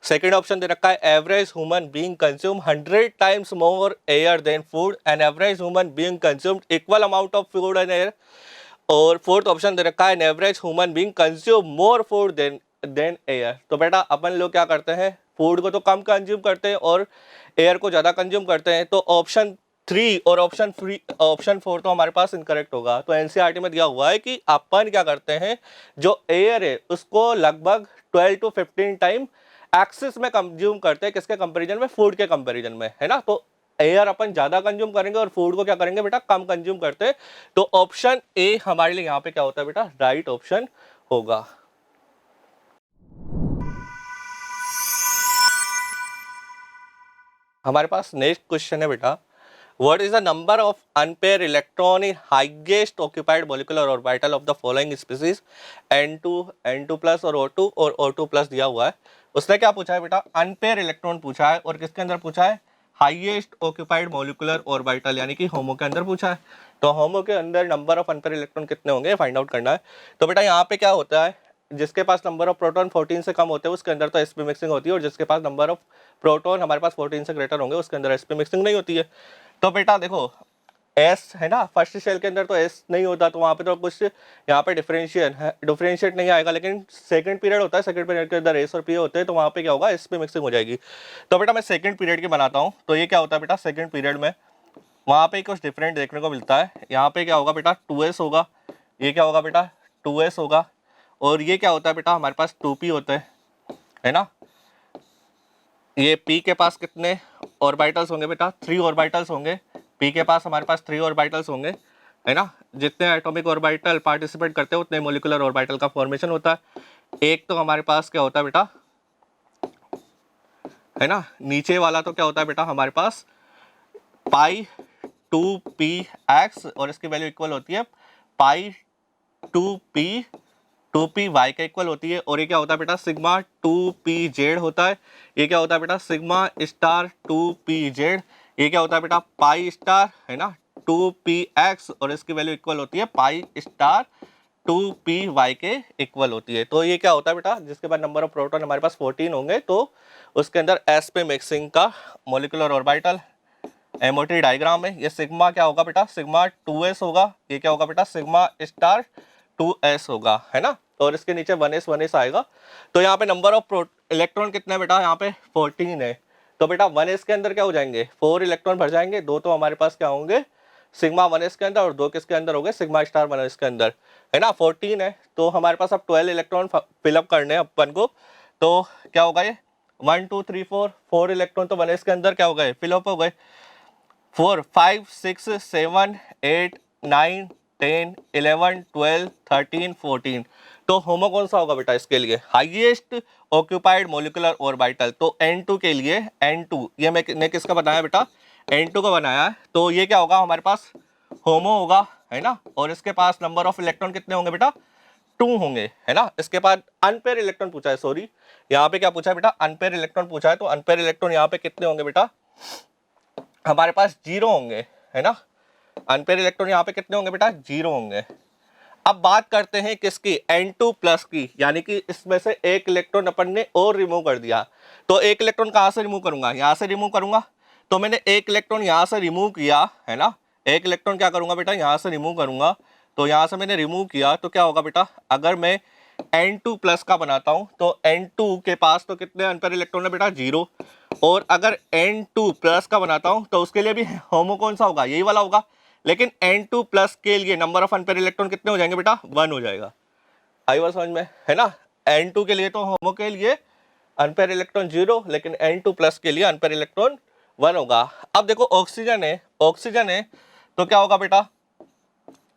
Second option दे रखा है, average human being consume 100 times more air than food, an average human being consume equal amount of food and air. और fourth option दे रखा है, an average human being consume more food than air. तो बेटा अपन लोग क्या करते हैं? फूड को तो कम कंज्यूम करते हैं और एयर को ज़्यादा कंज्यूम करते हैं। तो ऑप्शन 3 और ऑप्शन 4 तो हमारे पास इनकरेक्ट होगा। तो एनसीईआरटी में दिया हुआ है कि अपन क्या करते हैं, जो एयर है उसको लगभग 12 to 15 टाइम एक्सेस में कंज्यूम करते हैं। किसके कंपैरिजन में? फूड के कंपैरिजन में, है ना। तो एयर अपन ज्यादा कंज्यूम करेंगे और फूड को क्या करेंगे बेटा? कम कंज्यूम करते हैं। तो ऑप्शन ए हमारे लिए यहाँ पे क्या होता है बेटा? राइट ऑप्शन होगा। हमारे पास नेक्स्ट क्वेश्चन है बेटा, what is the number of unpaired electron in highest occupied molecular orbital of the following species? N2 और O2 दिया हुआ है। उसने क्या पूछा है बेटा? अनपेयर इलेक्ट्रॉन पूछा है, और किसके अंदर पूछा है? हाईएस्ट ऑक्यूपाइड मॉलिक्यूलर ऑर्बिटल यानी कि होमो के अंदर पूछा है। तो होमो के अंदर नंबर ऑफ अनपेयर इलेक्ट्रॉन कितने होंगे फाइंड आउट करना है। तो बेटा यहाँ पे क्या होता है, जिसके पास नंबर ऑफ प्रोटॉन 14 से कम होते हैं उसके अंदर तो sp मिक्सिंग होती है, और जिसके पास नंबर ऑफ प्रोटॉन हमारे पास 14 से ग्रेटर होंगे उसके अंदर sp मिक्सिंग नहीं होती है। तो बेटा देखो एस है ना, फर्स्ट शेल के अंदर तो एस नहीं होता, तो वहाँ पे तो कुछ यहाँ पे डिफरेंशिएट नहीं आएगा, लेकिन सेकंड पीरियड होता है, सेकंड पीरियड के अंदर एस और पी होते हैं, तो वहाँ पे क्या होगा, एस पे मिक्सिंग हो जाएगी। तो बेटा मैं सेकंड पीरियड की बनाता हूँ। तो ये क्या होता है बेटा, सेकंड पीरियड में वहाँ पे कुछ डिफरेंट देखने को मिलता है। यहाँ पे क्या होगा बेटा, 2s होगा, ये क्या होगा बेटा 2s होगा, और ये क्या होता है बेटा हमारे पास 2p होता है ना। ये p के पास कितने ऑर्बिटल्स होंगे बेटा, 3 ऑर्बिटल्स होंगे। p के पास हमारे पास 3 ऑर्बिटल्स होंगे, है ना। जितने एटॉमिक ऑर्बिटल पार्टिसिपेट करते हैं उतने मोलिकुलर ऑर्बिटल का फॉर्मेशन होता है। एक तो हमारे पास क्या होता है बेटा, है ना, नीचे वाला तो क्या होता है बेटा हमारे पास पाई 2px, और इसकी वैल्यू इक्वल होती है पाई 2p वाई के इक्वल होती है। और ये क्या होता है बेटा, सिग्मा 2pz होता है। ये क्या होता है बेटा, सिग्मा स्टार 2pz। ये क्या होता है बेटा, पाई स्टार, है ना, 2px, और इसकी वैल्यू इक्वल होती है पाई स्टार 2py के इक्वल होती है। तो ये क्या होता है बेटा, जिसके बाद नंबर ऑफ प्रोटॉन हमारे पास 14 होंगे, तो उसके अंदर s पे मिक्सिंग का मोलिकुलर ऑर्बिटल एमओटी डायग्राम में ये सिग्मा क्या होगा बेटा, सिग्मा 2s होगा। ये क्या होगा बेटा, सिग्मा स्टार 2s होगा, है ना। और इसके नीचे 1s आएगा। तो यहाँ पे नंबर ऑफ इलेक्ट्रॉन कितने बेटा, यहाँ पे 14 है। तो बेटा 1s के अंदर क्या हो जाएंगे, 4 इलेक्ट्रॉन भर जाएंगे। 2 तो हमारे पास क्या होंगे, सिग्मा 1s के अंदर, और 2 किसके अंदर हो गए, सिग्मा स्टार 1s के अंदर, है ना। 14 है, तो हमारे पास अब 12 इलेक्ट्रॉन फिलअप करने हैं अपन को। तो क्या होगा, ये 1 2 3 4 इलेक्ट्रॉन तो 1s के अंदर क्या हो गए, फिलअप हो गए। 4 5 6 7 8 9 10 11 12 13 14। तो होमो कौन सा होगा बेटा इसके लिए, हाईएस्ट ऑक्यूपाइड मोलिकुलर ऑर्बिटल। तो N2 के लिए, N2 ये मैंने किसका बनाया बेटा, N2 का बनाया है। तो ये क्या होगा हमारे पास, होमो होगा, है ना। और इसके पास नंबर ऑफ इलेक्ट्रॉन कितने होंगे बेटा, 2 होंगे, है ना। इसके बाद अनपेयर इलेक्ट्रॉन पूछा है, सॉरी यहाँ पे क्या पूछा है बेटा, अनपेयर इलेक्ट्रॉन पूछा है। तो अनपेयर इलेक्ट्रॉन यहाँ पे कितने होंगे बेटा, हमारे पास 0 होंगे, है ना। अनपेयर इलेक्ट्रॉन यहाँ पे कितने होंगे बेटा, 0 होंगे। अब बात करते हैं किसकी, N2 प्लस की, यानी कि इसमें से एक इलेक्ट्रॉन अपन ने और रिमूव कर दिया। तो एक इलेक्ट्रॉन कहाँ से रिमूव करूंगा, यहाँ से रिमूव करूंगा। तो मैंने एक इलेक्ट्रॉन यहाँ से रिमूव किया, है ना। एक इलेक्ट्रॉन क्या करूंगा बेटा, यहाँ से रिमूव करूंगा। तो यहाँ से मैंने रिमूव किया, तो क्या होगा बेटा, अगर मैं N2 प्लस का बनाता हूँ तो N2 के पास तो कितने अनपेयर इलेक्ट्रॉन है बेटा, 0। और अगर N2 प्लस का बनाता हूँ तो उसके लिए भी होमो कौन सा होगा, यही वाला होगा। लेकिन N2 प्लस के लिए नंबर ऑफ अनपेयर इलेक्ट्रॉन कितने हो जाएंगे बेटा, 1 हो जाएगा। आई बात समझ में, है ना। N2 के लिए तो होमो के लिए अनपेयर इलेक्ट्रॉन 0, लेकिन N2 प्लस के लिए अनपेयर इलेक्ट्रॉन 1 होगा। अब देखो ऑक्सीजन है, ऑक्सीजन है, तो क्या होगा बेटा,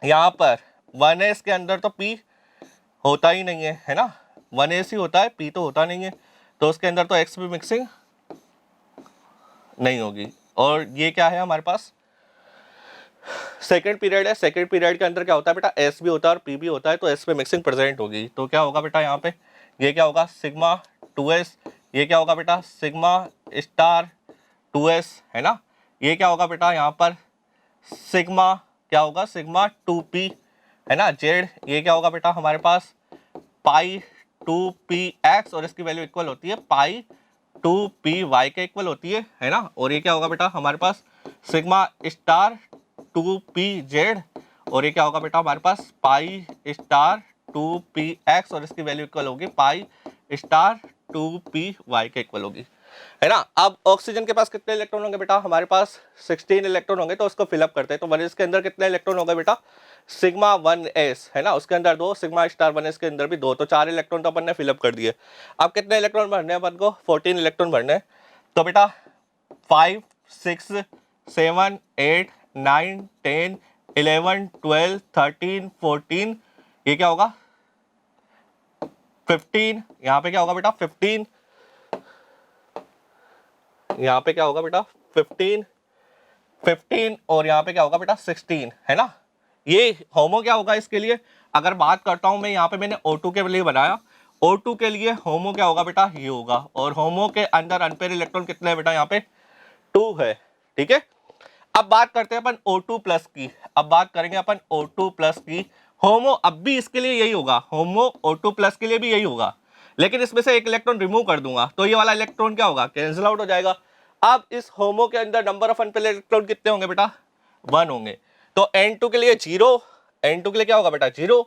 यहाँ पर 1s के अंदर तो P होता ही नहीं है ना, 1s ही होता है, P तो होता नहीं है। तो उसके अंदर तो X भी मिक्सिंग नहीं होगी। और ये क्या है हमारे पास, सेकेंड पीरियड है। सेकेंड पीरियड के अंदर क्या होता है बेटा, S भी होता है और P भी होता है, तो S पे मिक्सिंग प्रेजेंट होगी। तो क्या होगा बेटा यहाँ पे, ये क्या होगा, सिग्मा 2s। ये क्या होगा बेटा, सिग्मा स्टार 2s, है ना। ये क्या होगा बेटा यहाँ पर, सिग्मा क्या होगा, सिग्मा 2p, है ना, जेड। ये क्या होगा बेटा हमारे पास, पाई 2px, और इसकी वैल्यू इक्वल होती है पाई 2py के इक्वल होती है ना। और ये क्या होगा बेटा हमारे पास, सिग्मा स्टार 2pz, और ये क्या होगा बेटा हमारे पास, पाई स्टार 2px, और इसकी वैल्यू इक्वल होगी पाई स्टार 2py के इक्वल होगी, है ना। अब ऑक्सीजन के पास कितने इलेक्ट्रॉन होंगे बेटा, हमारे पास 16 इलेक्ट्रॉन होंगे। तो उसको फिलअप करते हैं। तो 1s के अंदर कितने इलेक्ट्रॉन होंगे बेटा, सिग्मा 1s, है ना, उसके अंदर 2, सिग्मा स्टार 1s के अंदर भी 2, तो 4 इलेक्ट्रॉन तो अपन ने फिलअप कर दिए। अब कितने इलेक्ट्रॉन भरने हैं अपन को, 14 इलेक्ट्रॉन भरने हैं। तो बेटा 5 6 7 8 9 10 11 12 13 14, ये क्या होगा 15। यहाँ पे क्या होगा बेटा 15, यहाँ पे क्या होगा बेटा 15, और यहाँ पे क्या होगा बेटा 16, है ना। ये होमो क्या होगा इसके लिए, अगर बात करता हूं मैं, यहाँ पे मैंने O2 के लिए बनाया। O2 के लिए होमो क्या होगा बेटा, ये होगा। और होमो के अंदर अनपेयर इलेक्ट्रॉन कितने हैं बेटा, यहाँ पे 2 है, ठीक है। अब बात करते हैं अपन O2 प्लस की। अब बात करेंगे अपन O2 प्लस की। होमो अब भी इसके लिए यही होगा, होमो O2 प्लस के लिए भी यही होगा, लेकिन इसमें से एक इलेक्ट्रॉन रिमूव कर दूंगा तो ये वाला इलेक्ट्रॉन क्या होगा, कैंसिल आउट हो जाएगा। अब इस होमो के अंदर नंबर ऑफ अनपेयर इलेक्ट्रॉन कितने होंगे बेटा, 1 होंगे। तो N2 के लिए 0, N2 के लिए क्या होगा बेटा 0,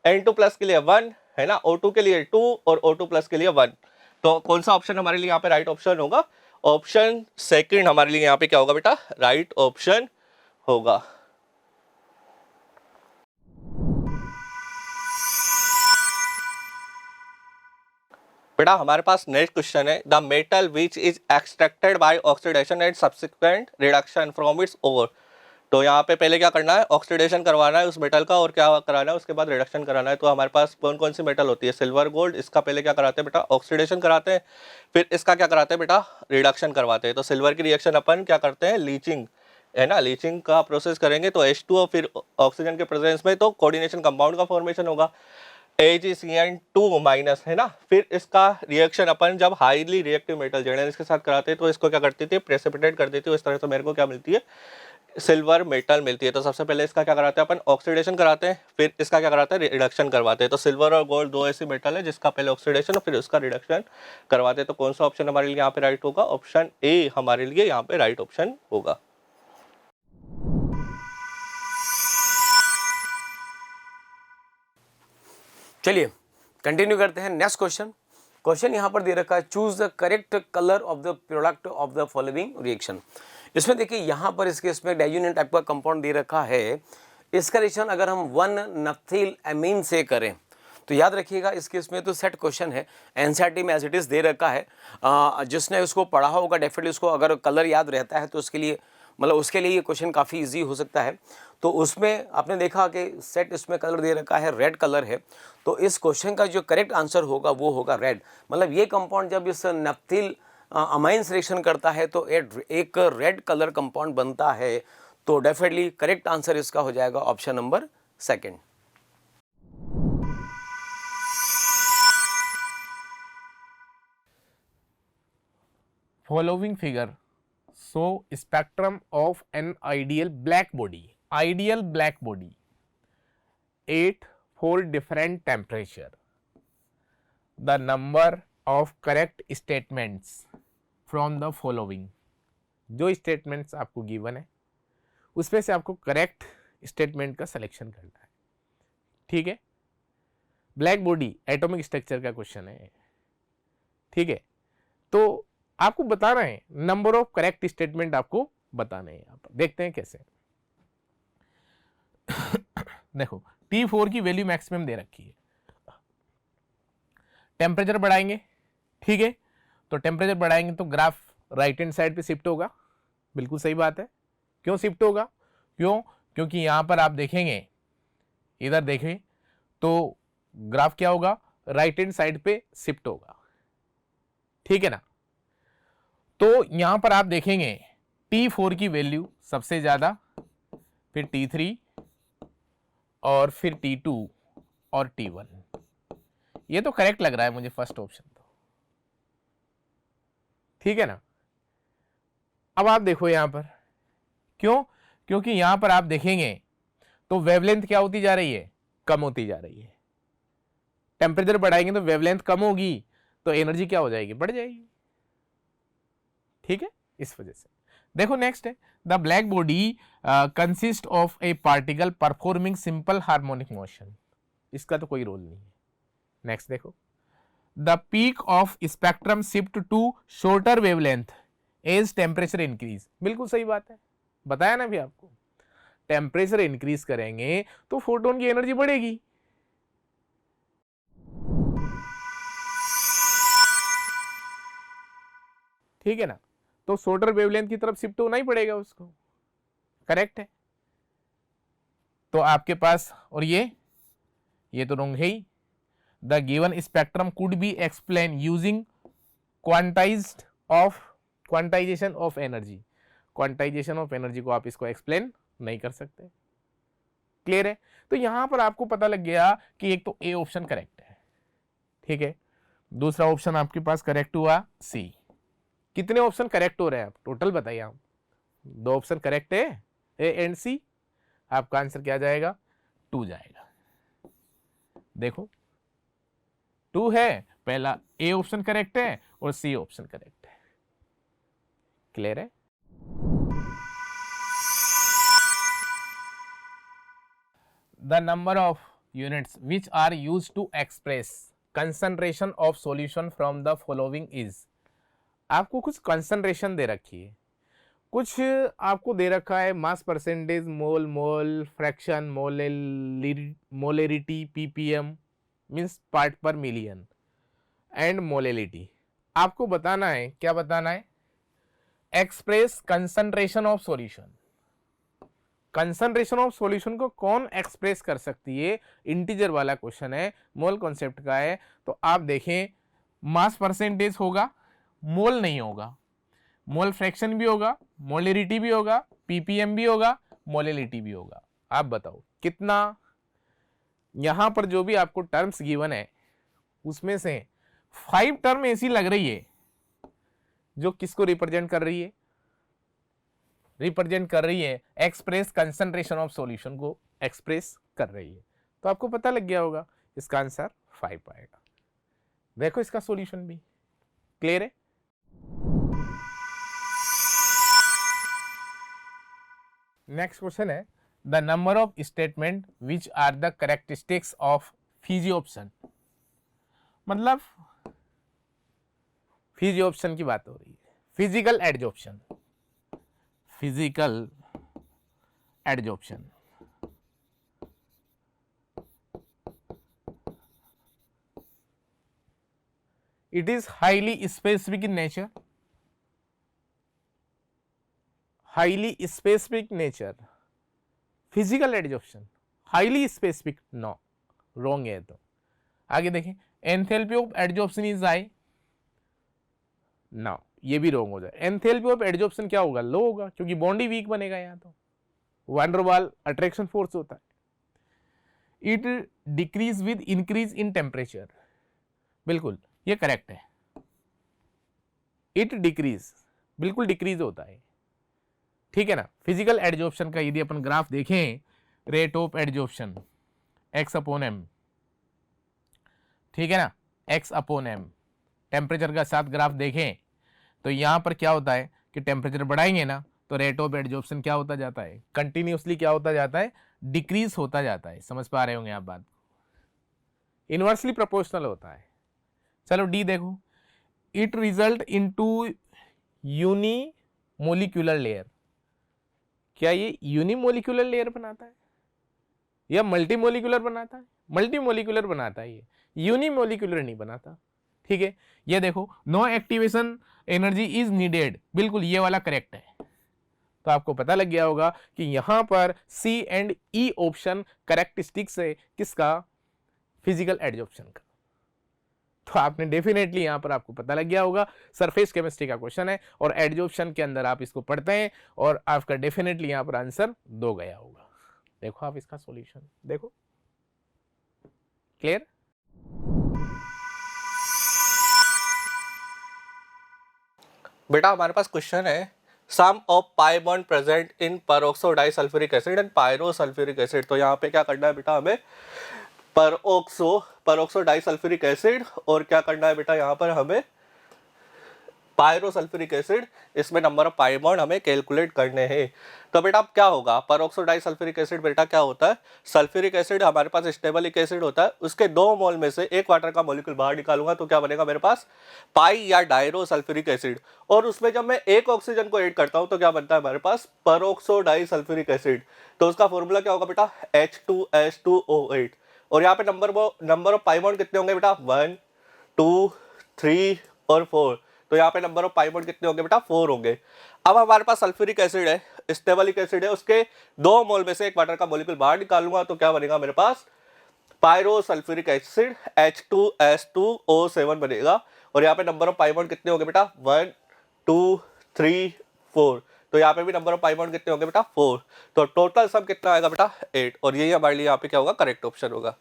N2 प्लस के लिए 1 है ना, O2 के लिए 2 और O2 प्लस के लिए 1। तो कौन सा ऑप्शन हमारे लिए यहाँ पे राइट ऑप्शन होगा? ऑप्शन सेकंड हमारे लिए यहाँ पे क्या होगा बेटा? राइट ऑप्शन होगा। बेटा हमारे पास नेक्स्ट क्वेश्चन है, the metal which is extracted by oxidation and subsequent reduction from its ore. तो यहाँ पे पहले क्या करना है? ऑक्सीडेशन करवाना है उस मेटल का, और क्या कराना है उसके बाद रिडक्शन कराना है। तो हमारे पास कौन कौन सी मेटल होती है? Silver, gold. इसका पहले क्या कराते हैं बेटा? ऑक्सीडेशन कराते हैं, फिर इसका क्या कराते हैं बेटा? रिडक्शन करवाते हैं। तो सिल्वर की रिएक्शन अपन क्या करते हैं? लीचिंग है ना, लीचिंग का प्रोसेस करेंगे तो H2O फिर ऑक्सीजन के प्रेजेंस में तो कोऑर्डिनेशन कंपाउंड का फॉर्मेशन होगा AgCN2 माइनस है ना। फिर इसका रिएक्शन अपन जब हाईली रिएक्टिव मेटल जेनेन के साथ कराते हैं तो इसको क्या करती थी? प्रेसिपिटेट कर देती है। इस तरह से मेरे को क्या मिलती है? सिल्वर मेटल मिलती है। तो सबसे पहले इसका क्या कराते हैं अपन? ऑक्सीडेशन कराते हैं, फिर इसका क्या कराते हैं? रिडक्शन करवाते हैं। तो सिल्वर और गोल्ड दो ऐसी मेटल है जिसका पहले ऑक्सीडेशन और फिर उसका रिडक्शन करवाते हैं। तो कौन सा ऑप्शन हमारे लिए यहाँ पे राइट होगा? ऑप्शन ए हमारे लिए यहाँ पे राइट ऑप्शन होगा। चलिए कंटिन्यू करते हैं नेक्स्ट क्वेश्चन। क्वेश्चन यहाँ पर दे रखा है, choose the correct colour of the product of the following reaction. इसमें देखिए यहाँ पर इसके इसमें डाइयूनियन टाइप का कंपाउंड दे रखा है। इसका रिएक्शन अगर हम 1 नफ्थिल एमीन से करें तो याद रखिएगा इसके इसमें तो सेट क्वेश्चन है, एनसीईआरटी में एज इट इज़ दे रखा है। जिसने उसको पढ़ा होगा डेफिनेटली उसको अगर कलर याद रहता है तो उसके लिए मतलब उसके लिए ये क्वेश्चन काफ़ी इजी हो सकता है। तो उसमें आपने देखा कि सेट इसमें कलर दे रखा है, रेड कलर है। तो इस क्वेश्चन का जो करेक्ट आंसर होगा वो होगा रेड। मतलब ये कंपाउंड जब इस नफ्थिल अमाइन रिएक्शन करता है तो एक रेड कलर कंपाउंड बनता है। तो डेफिनेटली करेक्ट आंसर इसका हो जाएगा option number second. Following figure show spectrum of an ideal black body. Ideal black body 8 for different temperature. The number of correct statements from the following. जो statements आपको given है उसमें से आपको correct statement का सिलेक्शन करना है। ठीक है, ब्लैक बॉडी एटॉमिक स्ट्रक्चर का क्वेश्चन है। ठीक है, तो आपको बताना है नंबर ऑफ करेक्ट स्टेटमेंट आपको बताने हैं। यहाँ पर देखते हैं कैसे। देखो T4 की वैल्यू मैक्सिमम दे रखी है, टेम्परेचर बढ़ाएंगे। ठीक है, तो टेम्परेचर बढ़ाएंगे तो ग्राफ राइट हैंड साइड पे शिफ्ट होगा। बिल्कुल सही बात है। क्यों शिफ्ट होगा? क्योंकि यहां पर आप देखेंगे, इधर देखें तो ग्राफ क्या होगा? राइट हैंड साइड पे शिफ्ट होगा। ठीक है ना। तो यहां पर आप देखेंगे T4 की वैल्यू सबसे ज्यादा, फिर T3 और फिर T2 और T1। ये तो करेक्ट लग रहा है मुझे फर्स्ट ऑप्शन तो। ठीक है ना। अब आप देखो यहां पर क्योंकि यहां पर आप देखेंगे तो वेवलेंथ क्या होती जा रही है? कम होती जा रही है। टेम्परेचर बढ़ाएंगे तो वेवलेंथ कम होगी तो एनर्जी क्या हो जाएगी? बढ़ जाएगी। ठीक है, इस वजह से। देखो नेक्स्ट है, the black body consist of a particle performing simple harmonic motion. इसका तो कोई रोल नहीं है। नेक्स्ट देखो, the peak of spectrum shift to shorter wavelength as temperature increase. बिल्कुल सही बात है, बताया ना भी आपको। टेम्परेचर इंक्रीज करेंगे तो फोटोन की एनर्जी बढ़ेगी। ठीक है ना, तो शॉर्टर वेवलेंथ की तरफ शिफ्ट होना ही पड़ेगा उसको। करेक्ट है। तो आपके पास, और ये तो रॉन्ग है ही। The given spectrum could be explain using quantization of energy. Quantization of energy को आप इसको एक्सप्लेन नहीं कर सकते। क्लियर है। तो यहां पर आपको पता लग गया कि एक तो ए ऑप्शन करेक्ट है। ठीक है, दूसरा ऑप्शन आपके पास करेक्ट हुआ सी। कितने ऑप्शन करेक्ट हो रहे हैं आप टोटल बताइए। आप 2 ऑप्शन करेक्ट है, ए एंड सी। आपका आंसर क्या जाएगा? 2 जाएगा। देखो 2 है, पहला ए ऑप्शन करेक्ट है और सी ऑप्शन करेक्ट है। क्लियर है। the number of units which are used to express concentration of solution from the following is. आपको कुछ concentration दे रखी है, कुछ आपको दे रखा है mass percentage, mole, mole fraction, molarity, ppm means part per million and molality. आपको बताना है, क्या बताना है? Express concentration of solution. Concentration of solution को कौन एक्सप्रेस कर सकती है? इंटीजर वाला क्वेश्चन है, मोल कॉन्सेप्ट का है. तो आप देखें, मास परसेंटेज होगा, मोल नहीं होगा, मोल फ्रैक्शन भी होगा, मोलरिटी भी होगा, पीपीएम भी होगा, मोलेलिटी भी होगा. आप बताओ कितना? यहां पर जो भी आपको टर्म्स गिवन है उसमें से 5 टर्म ऐसी लग रही है जो किसको रिप्रेजेंट कर रही है? रिप्रेजेंट कर रही है एक्सप्रेस कंसंट्रेशन ऑफ सॉल्यूशन को एक्सप्रेस कर रही है. तो आपको पता लग गया होगा, इसका आंसर 5 आएगा. देखो इसका सॉल्यूशन भी क्लियर है. नेक्स्ट क्वेश्चन है, the number of statement which are the characteristics of physisorption. मतलब फिजियोप्शन की बात हो रही है. Physical adsorption, physical adsorption. It is highly specific in nature. Highly specific nature. Physical adsorption. Highly specific. No. Wrong है. तो आगे देखें, enthalpy of adsorption is high. ना, ये भी रॉन्ग हो जाए. एंथैल्पी ऑफ एडजॉर्प्शन क्या होगा? लो होगा, क्योंकि बॉन्ड ही वीक बनेगा. यहाँ तो वैन डर वाल अट्रैक्शन फोर्स होता है. It decrease with increase in temperature. बिल्कुल ये करेक्ट है. इट डिक्रीज, बिल्कुल डिक्रीज होता है. ठीक है ना. फिजिकल एडजॉर्प्शन का यदि अपन ग्राफ देखें, rate of adsorption X upon M, ठीक है ना, एक्स अपॉन एम. टेम्परेचर का साथ ग्राफ देखें तो यहां पर क्या होता है कि टेम्परेचर बढ़ाएंगे ना तो रेट ऑफ एडजॉर्प्शन क्या होता जाता है? कंटिन्यूसली क्या होता जाता है? डिक्रीज होता जाता है. समझ पा रहे होंगे आप बात को. इनवर्सली प्रोपोर्शनल होता है. चलो डी देखो, it result into unimolecular layer. क्या ये यूनिमोलिक्यूलर लेयर बनाता है या मल्टीमोलिक्यूलर बनाता है? मल्टीमोलिक्यूलर बनाता है. ये यूनिमोलिक्यूलर नहीं बनाता. ठीक है. ये देखो, no activation energy is needed. बिल्कुल ये वाला करेक्ट है. तो आपको पता लग गया होगा कि यहां पर सी एंड ई ऑप्शन करेक्टरिस्टिक्स है किसका? फिजिकल एडजॉर्प्शन का. तो आपने डेफिनेटली यहां पर आपको पता लग गया होगा, सरफेस केमिस्ट्री का क्वेश्चन है और एडजॉर्प्शन के अंदर आप इसको पढ़ते हैं और आपका डेफिनेटली यहां पर आंसर 2 गया होगा. देखो आप इसका सॉल्यूशन देखो. क्लियर? बेटा हमारे पास क्वेश्चन है, sum of pi bond present in peroxo disulphuric acid and pyrosulphuric acid. तो यहाँ पे क्या करना है बेटा? हमें पेरोक्सो डाइसल्फ्यूरिक एसिड और क्या करना है बेटा? यहाँ पर हमें पायरोसल्फ्यूरिक एसिड, इसमें नंबर ऑफ पाई बॉन्ड हमें कैलकुलेट करने हैं. तो बेटा अब क्या होगा? पेरोक्सो डाइसल्फ्यूरिक एसिड बेटा क्या होता है? सल्फ्यूरिक एसिड हमारे पास स्टेबलिक एसिड होता है. उसके 2 मोल में से 1 वाटर का मॉलिक्यूल बाहर निकालूंगा तो क्या बनेगा मेरे पास? पाई या डायरो सल्फ्यूरिक एसिड. और उसमें जब मैं 1 ऑक्सीजन को ऐड करता हूं तो क्या बनता है हमारे पास? Peroxo disulphuric acid. तो उसका फॉर्मूला क्या होगा बेटा? H2S2O8. और यहाँ पे नंबर ऑफ पाई बॉन्ड कितने होंगे बेटा? 1, 2, 3 और 4. तो यहाँ पे नंबर ऑफ पाई बॉन्ड कितने होंगे बेटा? 4 होंगे. अब हमारे पास सल्फ्यूरिक एसिड है, स्टेबलिक एसिड है, उसके 2 मोल में से 1 वाटर का मॉलिक्यूल बाहर निकालूंगा तो क्या बनेगा मेरे पास? पायरोसल्फ्यूरिक एसिड H2S2O7 बनेगा. और यहाँ पे नंबर ऑफ पाई बॉन्ड कितने होंगे बेटा? 1, 2, 3, 4. तो यहाँ पे भी नंबर ऑफ पाई बॉन्ड कितने होंगे बेटा? 4. तो टोटल सम कितना आएगा बेटा? 8. और यही हमारे लिए यहाँ पे क्या होगा? करेक्ट ऑप्शन होगा.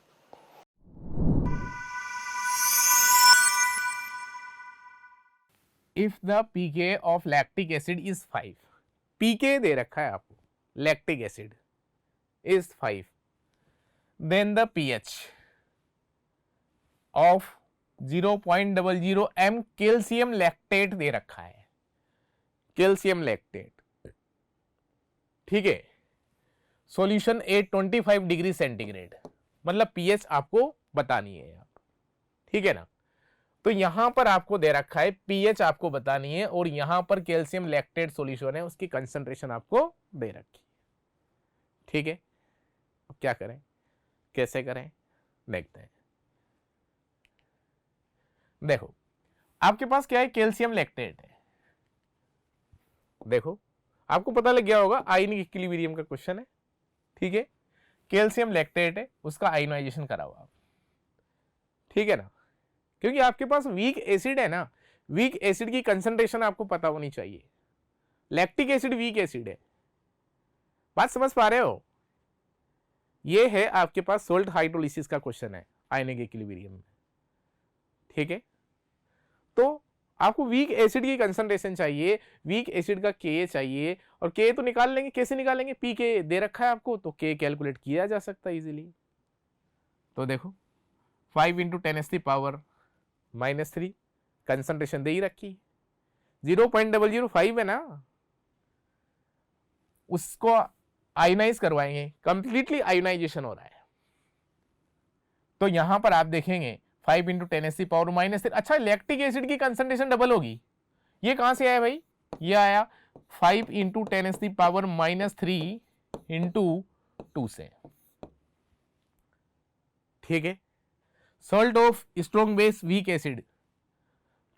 If the pK of lactic acid is 5, pK दे रखा है आपको, lactic acid is 5, then the pH of 0.00 m calcium lactate दे रखा है. कैल्शियम लैक्टेट, ठीक है. सॉल्यूशन 825 डिग्री सेंटीग्रेड, मतलब पीएच आपको बतानी है यहाँ, ठीक है ना। तो यहां पर आपको दे रखा है पीएच आपको बतानी है, और यहां पर कैल्शियम लैक्टेट सॉल्यूशन है, उसकी कंसंट्रेशन आपको दे रखी है, ठीक है। अब क्या करें, कैसे करें, देखते हैं। देखो आपके पास क्या है, कैल्शियम लैक्टेट है। देखो आपको पता लग गया होगा, आयनिक इक्विलिब्रियम का क्वेश्चन है, ठीक है। कैल्शियम लैक्टेट है, उसका आयनाइजेशन कराओ आप, ठीक है ना। क्योंकि आपके पास वीक एसिड है ना, वीक एसिड की कंसंट्रेशन आपको पता होनी चाहिए। लैक्टिक एसिड वीक एसिड है, बात समझ पा रहे हो। ये है आपके पास सोल्ट हाइड्रोलिसिस का क्वेश्चन है आयनिक इक्विलिब्रियम में, ठीक है। तो आपको वीक एसिड की कंसंट्रेशन चाहिए, वीक एसिड का के चाहिए, और के तो निकाल लेंगे, कैसे निकालेंगे, पी के दे रखा है आपको, तो के कैलकुलेट किया जा सकता है इजीली। तो देखो 5 इंटू 10⁻³ कंसंट्रेशन दे ही रखी, 0.005 है ना, उसको आयोनाइज करवाएंगे, कंप्लीटली आयोनाइजेशन हो रहा है। तो यहां पर आप देखेंगे 5 इंटू 10⁻³ अच्छा, लैक्टिक एसिड की कंसंट्रेशन डबल होगी। ये कहां से आया भाई, ये आया 5 इंटू 10⁻³ इंटू 2 से, ठीक है। Salt of strong base weak acid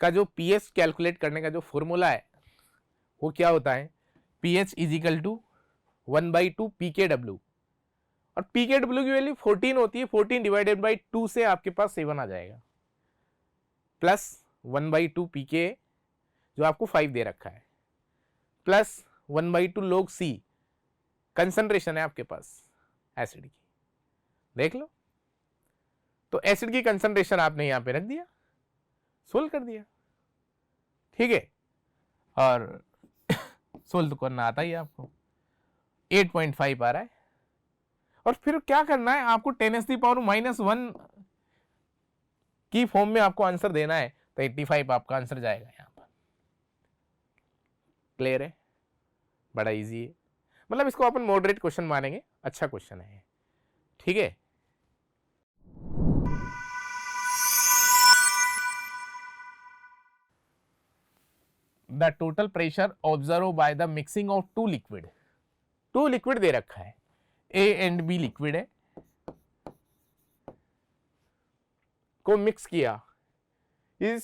का जो पीएच कैलकुलेट करने का जो फॉर्मूला है वो क्या होता है, पीएच इज इक्वल टू 1/2 पीकेडब्ल्यू, और पीकेडब्ल्यू की वैल्यू 14 होती है, 14 डिवाइडेड बाई 2 से आपके पास 7 आ जाएगा, प्लस 1/2 पीके जो आपको 5 दे रखा है, प्लस 1/2 log C कंसंट्रेशन है आपके पास एसिड की, देख लो। तो एसिड की कंसंट्रेशन आपने यहां पे रख दिया, सोल्व कर दिया, ठीक है। और सोल्व तो करना आता ही है आपको, 8.5 आ रहा है। और फिर क्या करना है आपको, 10⁻⁻1 की फॉर्म में आपको आंसर देना है, तो 85 आपका आंसर जाएगा यहां पर। क्लियर है, बड़ा इजी है, मतलब इसको अपन मॉडरेट क्वेश्चन मानेंगे, अच्छा क्वेश्चन है, ठीक है। The total pressure observe by the mixing of two liquid, two liquid दे रखा है, ए एंड बी लिक्विड है, को मिक्स किया, is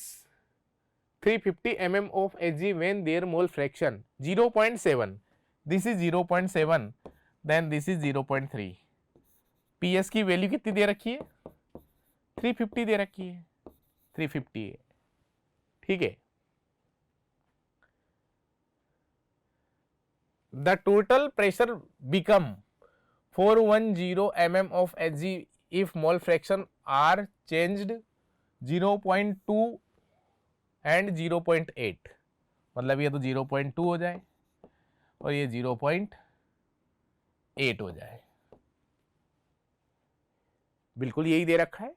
350 mm of Hg when their mole fraction 0.7, this is 0.7, then this is 0.3, PS की value कितनी दे रखी है, 350 दे रखी है, 350 है, ठीक है। The total pressure become 410 mm of Hg if mole fraction are changed 0.2 and 0.8, मतलब ये तो 0.2 हो जाए और ये 0.8 हो जाए, बिल्कुल यही दे रखा है,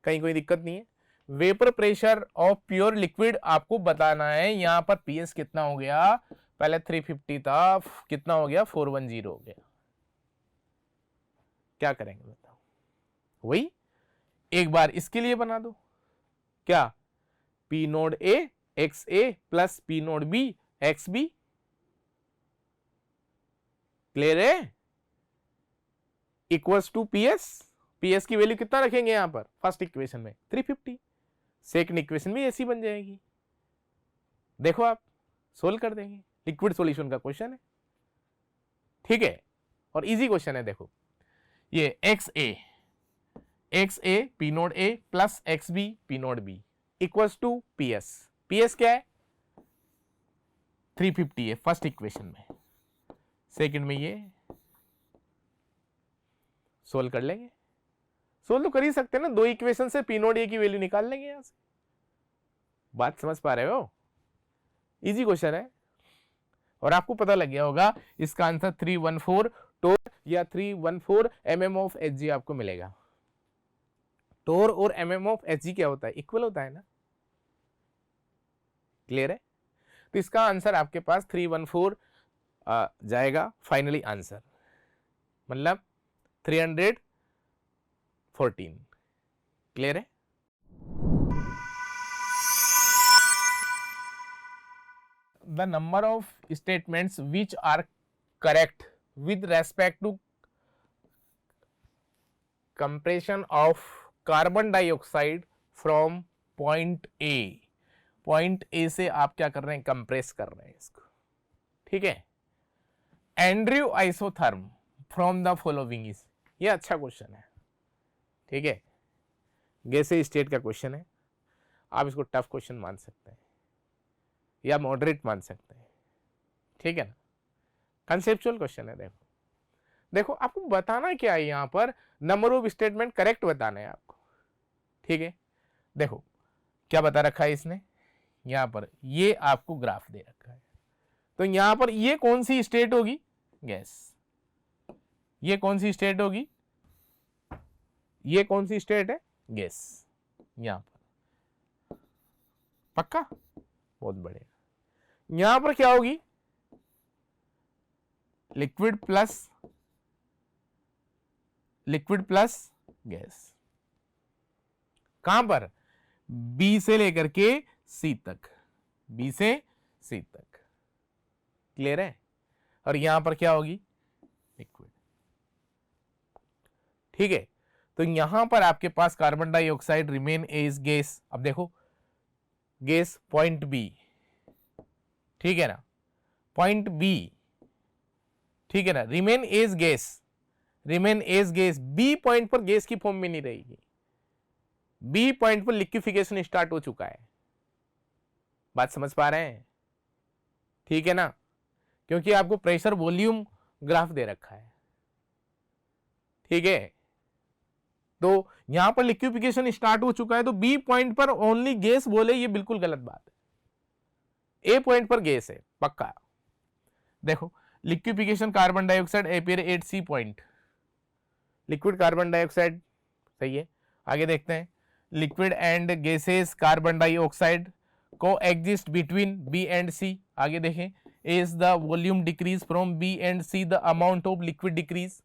कहीं कोई दिक्कत नहीं है। Vapour pressure of pure liquid आपको बताना है, यहां पर पीएस कितना हो गया, पहले 350 था, कितना हो गया 410 हो गया, क्या करेंगे बताओ, वही एक बार इसके लिए बना दो, क्या P node A X A plus P node B X B, clear है, इक्वल्स टू पीएस, पीएस की वैल्यू कितना रखेंगे यहां पर फर्स्ट इक्वेशन में 350, सेकंड इक्वेशन में ऐसी बन जाएगी, देखो आप सोल्व कर देंगे, लिक्विड सॉल्यूशन का क्वेश्चन है, ठीक है, और इजी क्वेश्चन है। देखो ये X A P node A plus X B P node B equals to PS, PS क्या है 350 है फर्स्ट इक्वेशन में, सेकंड में ये सोल्व कर लेंगे, सोल्व तो कर ही सकते हैं ना, दो इक्वेशन से पी नोड ए की वैल्यू निकाल लेंगे यहां से, बात समझ पा रहे हो, इजी क्वेश्चन है। और आपको पता लग गया होगा इसका आंसर 314 टोर या 314 mm ऑफ Hg आपको मिलेगा। टोर और mm ऑफ Hg क्या होता है, इक्वल होता है ना, क्लियर है। तो इसका आंसर आपके पास 314 जाएगा फाइनली आंसर, मतलब 314। क्लियर है? The number of statements which are correct with respect to compression of carbon dioxide from point A, point A से आप क्या कर रहे हैं, कंप्रेस कर रहे हैं इसको, ठीक है। Andrew isotherm from the following is, ये अच्छा क्वेश्चन है, ठीक है, गैसीय स्टेट का क्वेश्चन है। आप इसको टफ क्वेश्चन मान सकते हैं या मॉडरेट मान सकते हैं, ठीक है ना, कंसेप्चुअल क्वेश्चन है। देखो देखो आपको बताना क्या है यहाँ पर, नंबर ऑफ स्टेटमेंट करेक्ट बताना है आपको, ठीक है। देखो क्या बता रखा है इसने, यहाँ पर ये आपको ग्राफ दे रखा है, तो यहाँ पर ये कौन सी स्टेट होगी, गैस, ये कौन सी स्टेट होगी, ये कौन सी स्टेट है, गैस, यहाँ पर पक्का, बहुत बढ़िया। यहां पर क्या होगी, लिक्विड प्लस गैस, कहां पर, बी से लेकर के सी तक, बी से सी तक, क्लियर है। और यहां पर क्या होगी, लिक्विड, ठीक है। तो यहां पर आपके पास carbon dioxide remain as gas. अब देखो गैस पॉइंट बी, ठीक है ना, पॉइंट बी, ठीक है ना, remain as gas, remain as gas, B point पर गैस की फॉर्म में नहीं रहेगी, बी पॉइंट पर लिक्विफिकेशन स्टार्ट हो चुका है। बात समझ पा रहे हैं, ठीक है ना, क्योंकि आपको प्रेशर वॉल्यूम ग्राफ दे रखा है, ठीक है। तो यहां पर लिक्विफिकेशन स्टार्ट हो चुका है, तो बी पॉइंट पर ओनली गैस बोले, ये बिल्कुल गलत बात है। ए पॉइंट पर गैस है पक्का। देखो liquefaction carbon dioxide appear at C point, liquid carbon dioxide, सही है। आगे देखते हैं, liquid and gases carbon dioxide को exist between B and C. आगे देखें, as the volume decrease from B and C the amount of liquid decrease.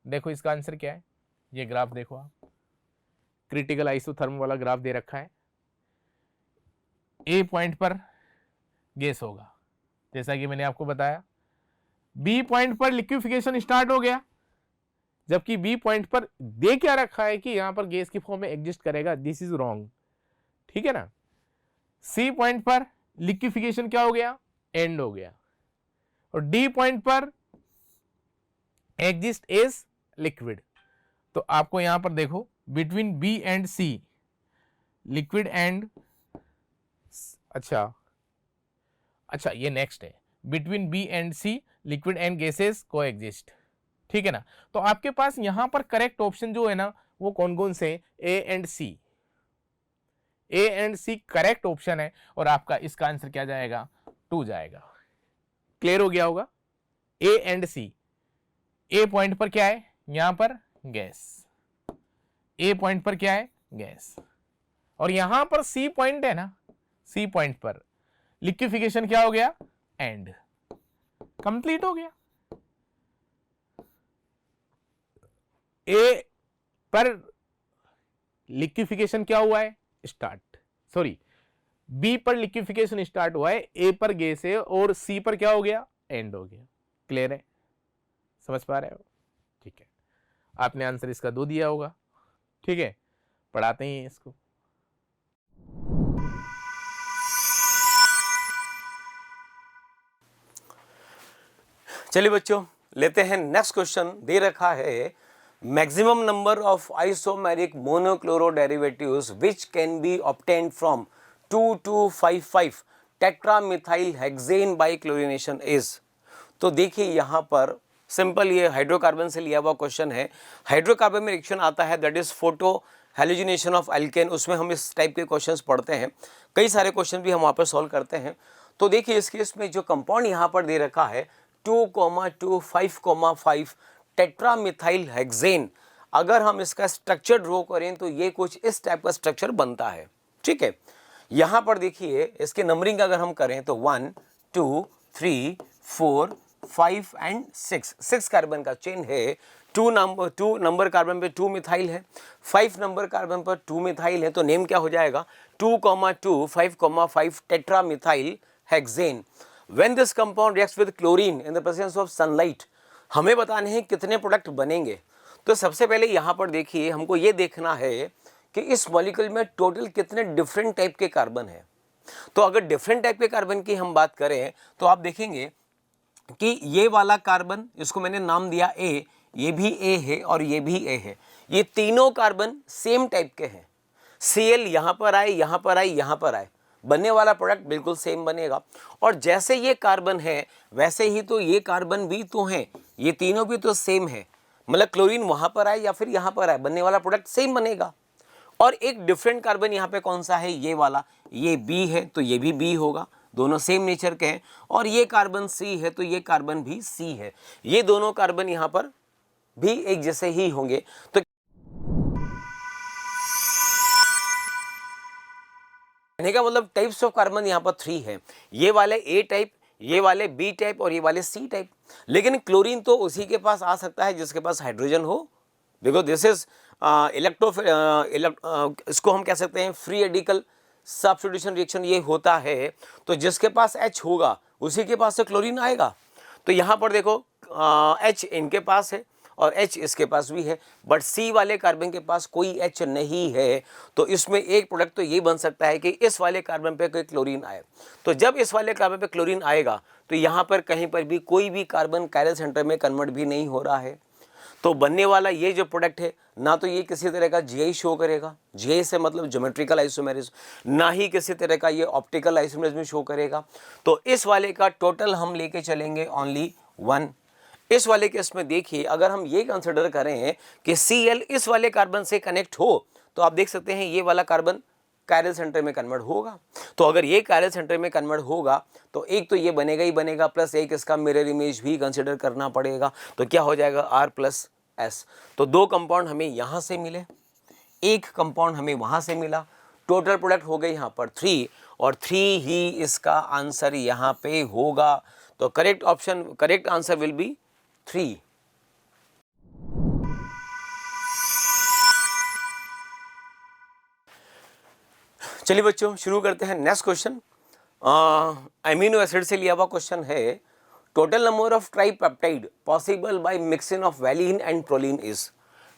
देखो इसका आंसर क्या है, ये ग्राफ देखो आप, क्रिटिकल आइसोथर्म वाला ग्राफ दे रखा है। ए पॉइंट पर गैस होगा, जैसा कि मैंने आपको बताया, बी पॉइंट पर लिक्विफिकेशन स्टार्ट हो गया, जबकि बी पॉइंट पर दे क्या रखा है कि यहां पर गैस की फॉर्म में एग्जिस्ट करेगा, दिस इज रॉन्ग, ठीक है ना। सी पॉइंट पर लिक्विफिकेशन क्या हो गया, एंड हो गया, और डी पॉइंट पर एग्जिस्ट एज लिक्विड। तो आपको यहां पर देखो, between B and C liquid and, अच्छा ये नेक्स्ट है, between B and C liquid and gases को एग्जिस्ट, ठीक है ना। तो आपके पास यहां पर करेक्ट ऑप्शन जो है ना, वो कौन कौन से, A and C, A and C correct option है, और आपका इसका आंसर क्या जाएगा, 2 जाएगा। क्लियर हो गया होगा, ए एंड सी। ए पॉइंट पर क्या है, यहां पर गैस, ए पॉइंट पर क्या है, गैस, और यहां पर सी पॉइंट है ना, सी पॉइंट पर लिक्विफिकेशन क्या हो गया, एंड, कंप्लीट हो गया। ए पर लिक्विफिकेशन क्या हुआ है, स्टार्ट, सॉरी बी पर लिक्विफिकेशन स्टार्ट हुआ है, ए पर गैस है, और सी पर क्या हो गया, एंड हो गया। क्लियर है, समझ पा रहे हो, ठीक है। आपने आंसर इसका 2 दिया होगा, ठीक है। पढ़ाते हैं इसको, चलिए बच्चों लेते हैं नेक्स्ट क्वेश्चन। दे रखा है maximum number of isomeric monochloro derivatives which can be obtained from 2255 tetramethyl hexane by chlorination is. तो देखिए यहाँ पर सिंपल ये हाइड्रोकार्बन से लिया हुआ क्वेश्चन है। हाइड्रोकार्बन में रिएक्शन आता है that is photo halogenation of alkene, उसमें हम इस टाइप के क्वेश्चंस पढ़ते हैं, कई सारे क्वेश्चन भी हम वहाँ पर सॉल्व करते हैं। तो देखिए इस केस में जो कंपाउंड यहाँ पर दे रखा है 2,2,5,5 टेट्रामिथाइल हेक्सेन, अगर हम इसका स्ट्रक्चर ड्रॉ करें तो ये कुछ इस टाइप का स्ट्रक्चर बनता है, ठीक है। यहाँ पर देखिए इसके नंबरिंग अगर हम करें तो 1 2 3 4 5 एंड 6 कार्बन का चेन है। 2 नंबर कार्बन पे 2 मिथाइल है, 5 नंबर कार्बन पर 2 मिथाइल है, तो नेम क्या हो जाएगा 2,2 5,5 tetra methyl hexane. When this compound reacts with chlorine in the presence of sunlight, हमें बताने हैं कितने प्रोडक्ट बनेंगे। तो सबसे पहले यहाँ पर देखिए, हमको ये देखना है कि इस मॉलिक्यूल में टोटल कितने डिफरेंट टाइप के कार्बन है। तो अगर डिफरेंट टाइप के कार्बन की हम बात करें तो आप देखेंगे कि ये वाला कार्बन, इसको मैंने नाम दिया ए, ये भी ए है और ये भी ए है, ये तीनों कार्बन सेम टाइप के हैं। Cl यहाँ पर आए, यहाँ पर आए, यहाँ पर आए, बनने वाला प्रोडक्ट बिल्कुल सेम बनेगा। और जैसे ये कार्बन है वैसे ही तो ये कार्बन भी तो हैं, ये तीनों भी तो सेम है, मतलब क्लोरीन वहाँ पर आए या फिर यहाँ पर आए, बनने वाला प्रोडक्ट सेम बनेगा। और एक डिफरेंट कार्बन यहाँ पे कौन सा है, ये वाला, ये बी है तो ये भी बी होगा, दोनों सेम नेचर के हैं। और ये कार्बन सी है तो ये कार्बन भी सी है, ये दोनों कार्बन यहाँ पर भी एक जैसे ही होंगे। तो कहने का मतलब टाइप्स ऑफ कार्बन यहाँ पर 3 है, ये वाले ए टाइप, ये वाले बी टाइप और ये वाले सी टाइप। लेकिन क्लोरीन तो उसी के पास आ सकता है जिसके पास हाइड्रोजन हो, बिकॉज दिस इज इसको हम कह सकते हैं फ्री रेडिकल सब्स्टिट्यूशन रिएक्शन ये होता है। तो जिसके पास H होगा उसी के पास से क्लोरीन आएगा। तो यहाँ पर देखो H इनके पास है और H इसके पास भी है, बट C वाले कार्बन के पास कोई H नहीं है। तो इसमें एक प्रोडक्ट तो ये बन सकता है कि इस वाले कार्बन पे कोई क्लोरीन आए। तो जब इस वाले कार्बन पे क्लोरीन आएगा तो यहाँ पर कहीं पर भी कोई भी कार्बन कायरल सेंटर में कन्वर्ट भी नहीं हो रहा है। तो बनने वाला ये जो प्रोडक्ट है ना तो ये किसी तरह का GI शो करेगा, GI से मतलब ज्योमेट्रिकल आइसोमेरिज्म, ना ही किसी तरह का ये ऑप्टिकल आइसोमेरिज्म शो करेगा। तो इस वाले का टोटल हम लेके चलेंगे ओनली 1। इस वाले केस में देखिए, अगर हम ये कंसिडर करें कि Cl इस वाले कार्बन से कनेक्ट हो तो आप देख सकते हैं ये वाला कार्बन कायरल सेंटर में कन्वर्ट होगा। तो अगर ये कायरल सेंटर में कन्वर्ट होगा तो एक तो ये बनेगा ही बनेगा, प्लस एक इसका मिरर इमेज भी कंसिडर करना पड़ेगा। तो क्या हो जाएगा R+S। तो 2 कंपाउंड हमें यहाँ से मिले, एक कंपाउंड हमें वहाँ से मिला, टोटल प्रोडक्ट हो गए यहाँ पर 3 और 3 ही इसका आंसर यहाँ पे होगा। तो करेक्ट आंसर विल बी 3। चलिए बच्चों शुरू करते हैं नेक्स्ट क्वेश्चन। अमीनो एसिड से लिया हुआ क्वेश्चन है, total number of tripeptide possible by mixing of valine and proline is.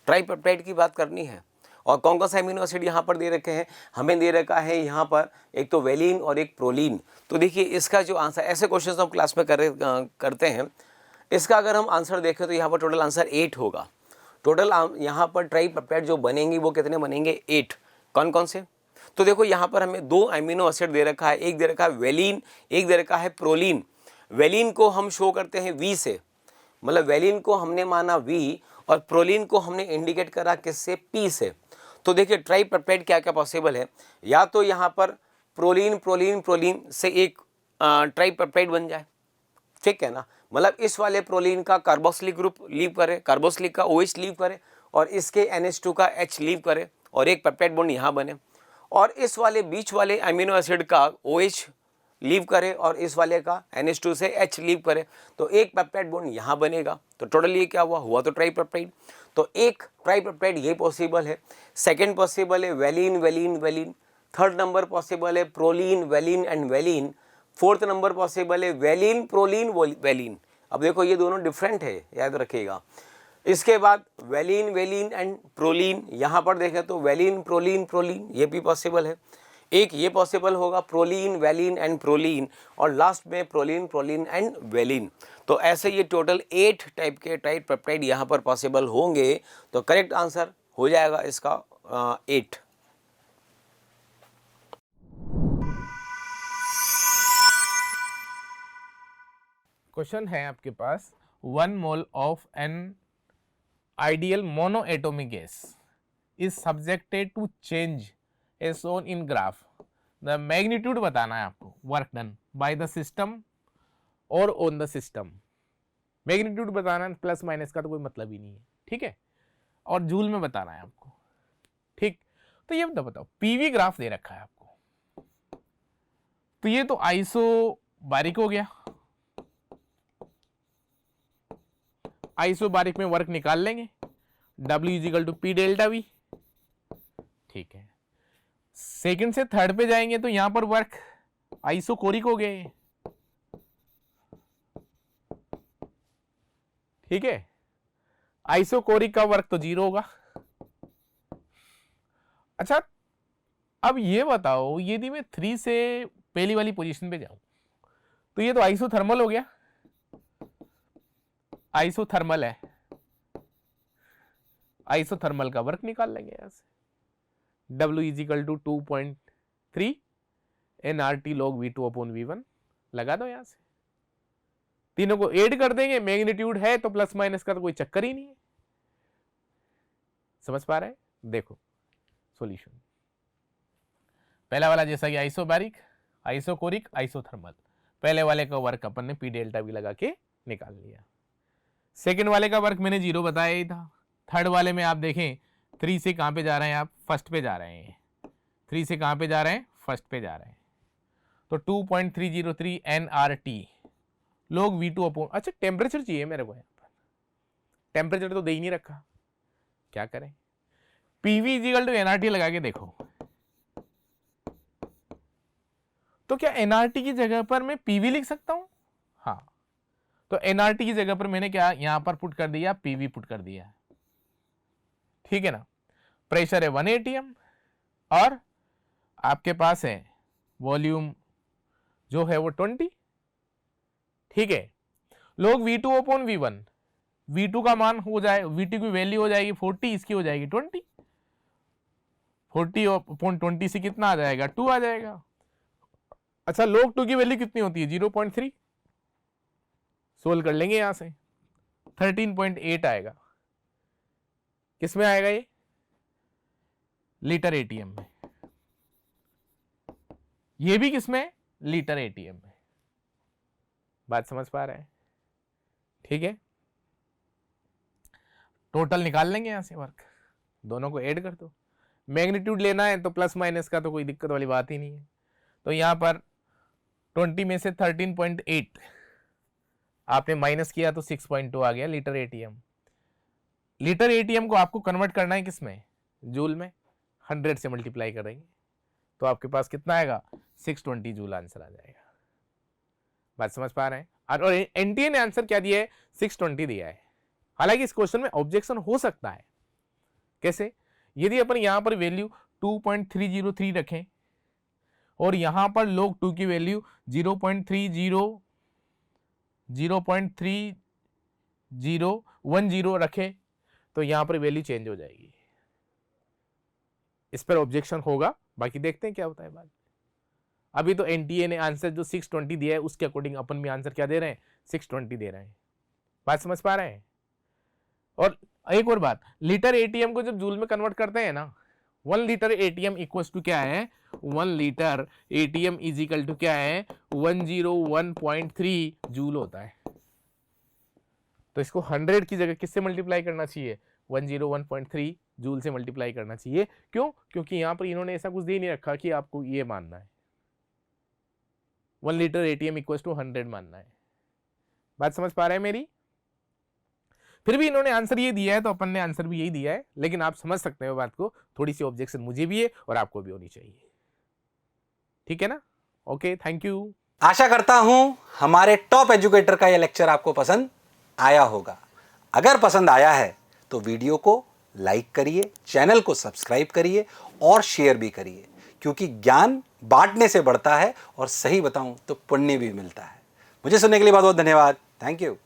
Tripeptide की बात करनी है और कौन कौन सा अमीनो एसिड यहाँ पर दे रखे हैं, हमें दे रखा है यहाँ पर एक तो वैलिन और एक प्रोलिन। तो देखिए इसका जो आंसर, ऐसे क्वेश्चन हम क्लास में करते हैं, इसका अगर हम आंसर देखें तो यहाँ पर टोटल आंसर 8 होगा। टोटल यहाँ पर ट्राइपेप्टाइड जो बनेंगी वो कितने बनेंगे 8। कौन कौन से, तो देखो यहाँ पर हमें 2 अमीनो एसिड दे रखा है, एक दे रखा है वैलिन, एक दे रखा है प्रोलिन। वैलिन को हम शो करते हैं V से, मतलब वैलिन को हमने माना V और प्रोलिन को हमने इंडिकेट करा किससे, P से। तो देखिए ट्राइपेप्टाइड क्या क्या पॉसिबल है, या तो यहाँ पर प्रोलिन प्रोलिन प्रोलिन से एक ट्राइपेप्टाइड बन जाए, ठीक है ना, मतलब इस वाले प्रोलिन का कार्बोक्सिलिक ग्रुप लीव करे, कार्बोक्सिलिक का OH लीव करे और इसके NH2 का H लीव करे और एक पेप्टाइड बॉन्ड यहाँ बने, और इस वाले बीच वाले अमीनो एसिड का OH लीव करे और इस वाले का NH2 से H लीव करे, तो एक पेप्टाइड बॉन्ड यहाँ बनेगा। तो टोटल ये क्या हुआ तो ट्राइपेप्टाइड। तो एक ट्राइपेप्टाइड ये पॉसिबल है। सेकंड पॉसिबल है valine valine valine. Third number possible है proline valine and valine. Fourth number possible है वैलिन प्रोलिन वैलिन। अब देखो ये दोनों डिफरेंट है, याद रखिएगा। इसके बाद वैलिन वैलिन एंड प्रोलिन, यहाँ पर देखें तो वैलिन प्रोलिन प्रोलिन ये भी पॉसिबल है। एक ये पॉसिबल होगा प्रोलिन वैलिन एंड प्रोलिन, और लास्ट में प्रोलिन प्रोलिन एंड वैलिन। तो ऐसे ये टोटल 8 टाइप के ट्राइपेप्टाइड यहाँ पर पॉसिबल होंगे। तो करेक्ट आंसर हो जाएगा इसका 8। क्वेश्चन है आपके पास, 1 mole of an ideal monoatomic gas is subjected to change as shown in graph. The magnitude बताना है आपको, work done by the system और ऑन द सिस्टम। मैग्नीट्यूड बताना है, प्लस माइनस का तो कोई मतलब ही नहीं है, ठीक है, और जूल में बताना है आपको, ठीक। तो ये बताओ, पीवी ग्राफ दे रखा है आपको, तो ये तो आइसो बारीक हो गया, आइसोबारिक में वर्क निकाल लेंगे, W is equal to P delta V. ठीक है, सेकंड से थर्ड पे जाएंगे तो यहां पर वर्क आइसोकोरिक हो गए। ठीक है, आइसोकोरिक का वर्क तो 0 होगा। अच्छा, अब ये बताओ यदि मैं 3 से पहली वाली पोजीशन पे जाऊं तो ये तो आइसोथर्मल हो गया, आइसोथर्मल है, आइसोथर्मल का वर्क निकाल लेंगे यहां से। W is equal to 2.3 nRT log V2 upon V1 लगा दो यहां से, तीनों को ऐड कर देंगे, मैग्नीट्यूड है तो प्लस माइनस का तो कोई चक्कर ही नहीं है। समझ पा रहे हैं? देखो सॉल्यूशन, पहला वाला जैसा कि आइसोबारिक, आइसोकोरिक, आइसोथर्मल, पहले वाले का वर्क अपन ने पी डेल्टा वी लगा के निकाल लिया। सेकंड वाले का वर्क मैंने 0 बताया ही था। थर्ड वाले में आप देखें 3 से कहां पे जा रहे हैं, आप फर्स्ट पे जा रहे हैं, 3 से कहां पे जा रहे हैं, फर्स्ट पे जा रहे हैं, तो 2.303 nRT log V2 अपॉन, अच्छा टेम्परेचर चाहिए मेरे को, यहाँ पर टेम्परेचर तो दे ही नहीं रखा, क्या करें, PV इजिकल टू nRT लगा के देखो, तो क्या nRT की जगह पर मैं PV लिख सकता हूं? हाँ, तो nRT की जगह पर मैंने क्या यहां पर पुट कर दिया, PV पुट कर दिया। ठीक है ना, प्रेशर है 1 atm और आपके पास है वॉल्यूम जो है वो 20। ठीक है, log V2 upon V1, V2 का मान हो जाए, V2 की वैल्यू हो जाएगी 40, इसकी हो जाएगी 20, 40 अपॉन 20 से कितना आ जाएगा, 2 आ जाएगा। अच्छा, log 2 की वैल्यू कितनी होती है, 0.3, सोल्व कर लेंगे यहां से, 13.8 आएगा। किसमें आएगा ये, लीटर एटीएम में, ये भी किसमें, लीटर एटीएम में। बात समझ पा रहे हैं? ठीक है, टोटल निकाल लेंगे यहां से वर्क, दोनों को ऐड कर दो, मैग्नीट्यूड लेना है तो प्लस माइनस का तो कोई दिक्कत वाली बात ही नहीं है। तो यहां पर 20 में से 13.8 आपने माइनस किया तो 6.2 आ गया लीटर एटीएम। लीटर एटीएम को आपको कन्वर्ट करना है किसमें, जूल में, 100 से मल्टीप्लाई करेंगे तो आपके पास कितना आएगा, 620 जूल आंसर आ जाएगा। बात समझ पा रहे हैं? और एनटीए ने आंसर क्या दिया है, 620 दिया है। हालांकि इस क्वेश्चन में ऑब्जेक्शन हो सकता है, कैसे, यदि अपन यहां पर वैल्यू 2.303 रखें और यहां पर log 2 की वैल्यू 0.3010 रखे तो यहां पर वैल्यू चेंज हो जाएगी। इस पर ऑब्जेक्शन होगा, बाकी देखते हैं क्या होता है बाद में। अभी तो एनटीए ने आंसर जो 620 दिया है उसके अकॉर्डिंग अपन भी आंसर क्या दे रहे हैं, 620 दे रहे हैं। बात समझ पा रहे हैं? और एक और बात, लीटर एटीएम को जब जूल में कन्वर्ट करते हैं ना, 1 लीटर एटीएम इक्वल्स टू क्या है, 1 litre ATM is equal to क्या है, 101.3 जूल होता है। तो इसको 100 की जगह किससे मल्टीप्लाई करना चाहिए, 101.3 जूल से मल्टीप्लाई करना चाहिए। क्यों? क्योंकि यहां पर इन्होंने ऐसा कुछ दे नहीं रखा कि आपको ये मानना है 1 लीटर एटीएम इक्वल्स टू 100 मानना है। बात समझ पा रहे हैं मेरी? फिर भी इन्होंने आंसर ये दिया है तो अपन ने आंसर भी यही दिया है, लेकिन आप समझ सकते हो बात को, थोड़ी सी ऑब्जेक्शन मुझे भी है और आपको भी होनी चाहिए। ठीक है ना? Okay, thank you. आशा करता हूं हमारे टॉप एजुकेटर का यह लेक्चर आपको पसंद आया होगा। अगर पसंद आया है तो वीडियो को लाइक करिए, चैनल को सब्सक्राइब करिए और शेयर भी करिए, क्योंकि ज्ञान बांटने से बढ़ता है और सही बताऊं तो पुण्य भी मिलता है। मुझे सुनने के लिए बहुत बहुत धन्यवाद। Thank you.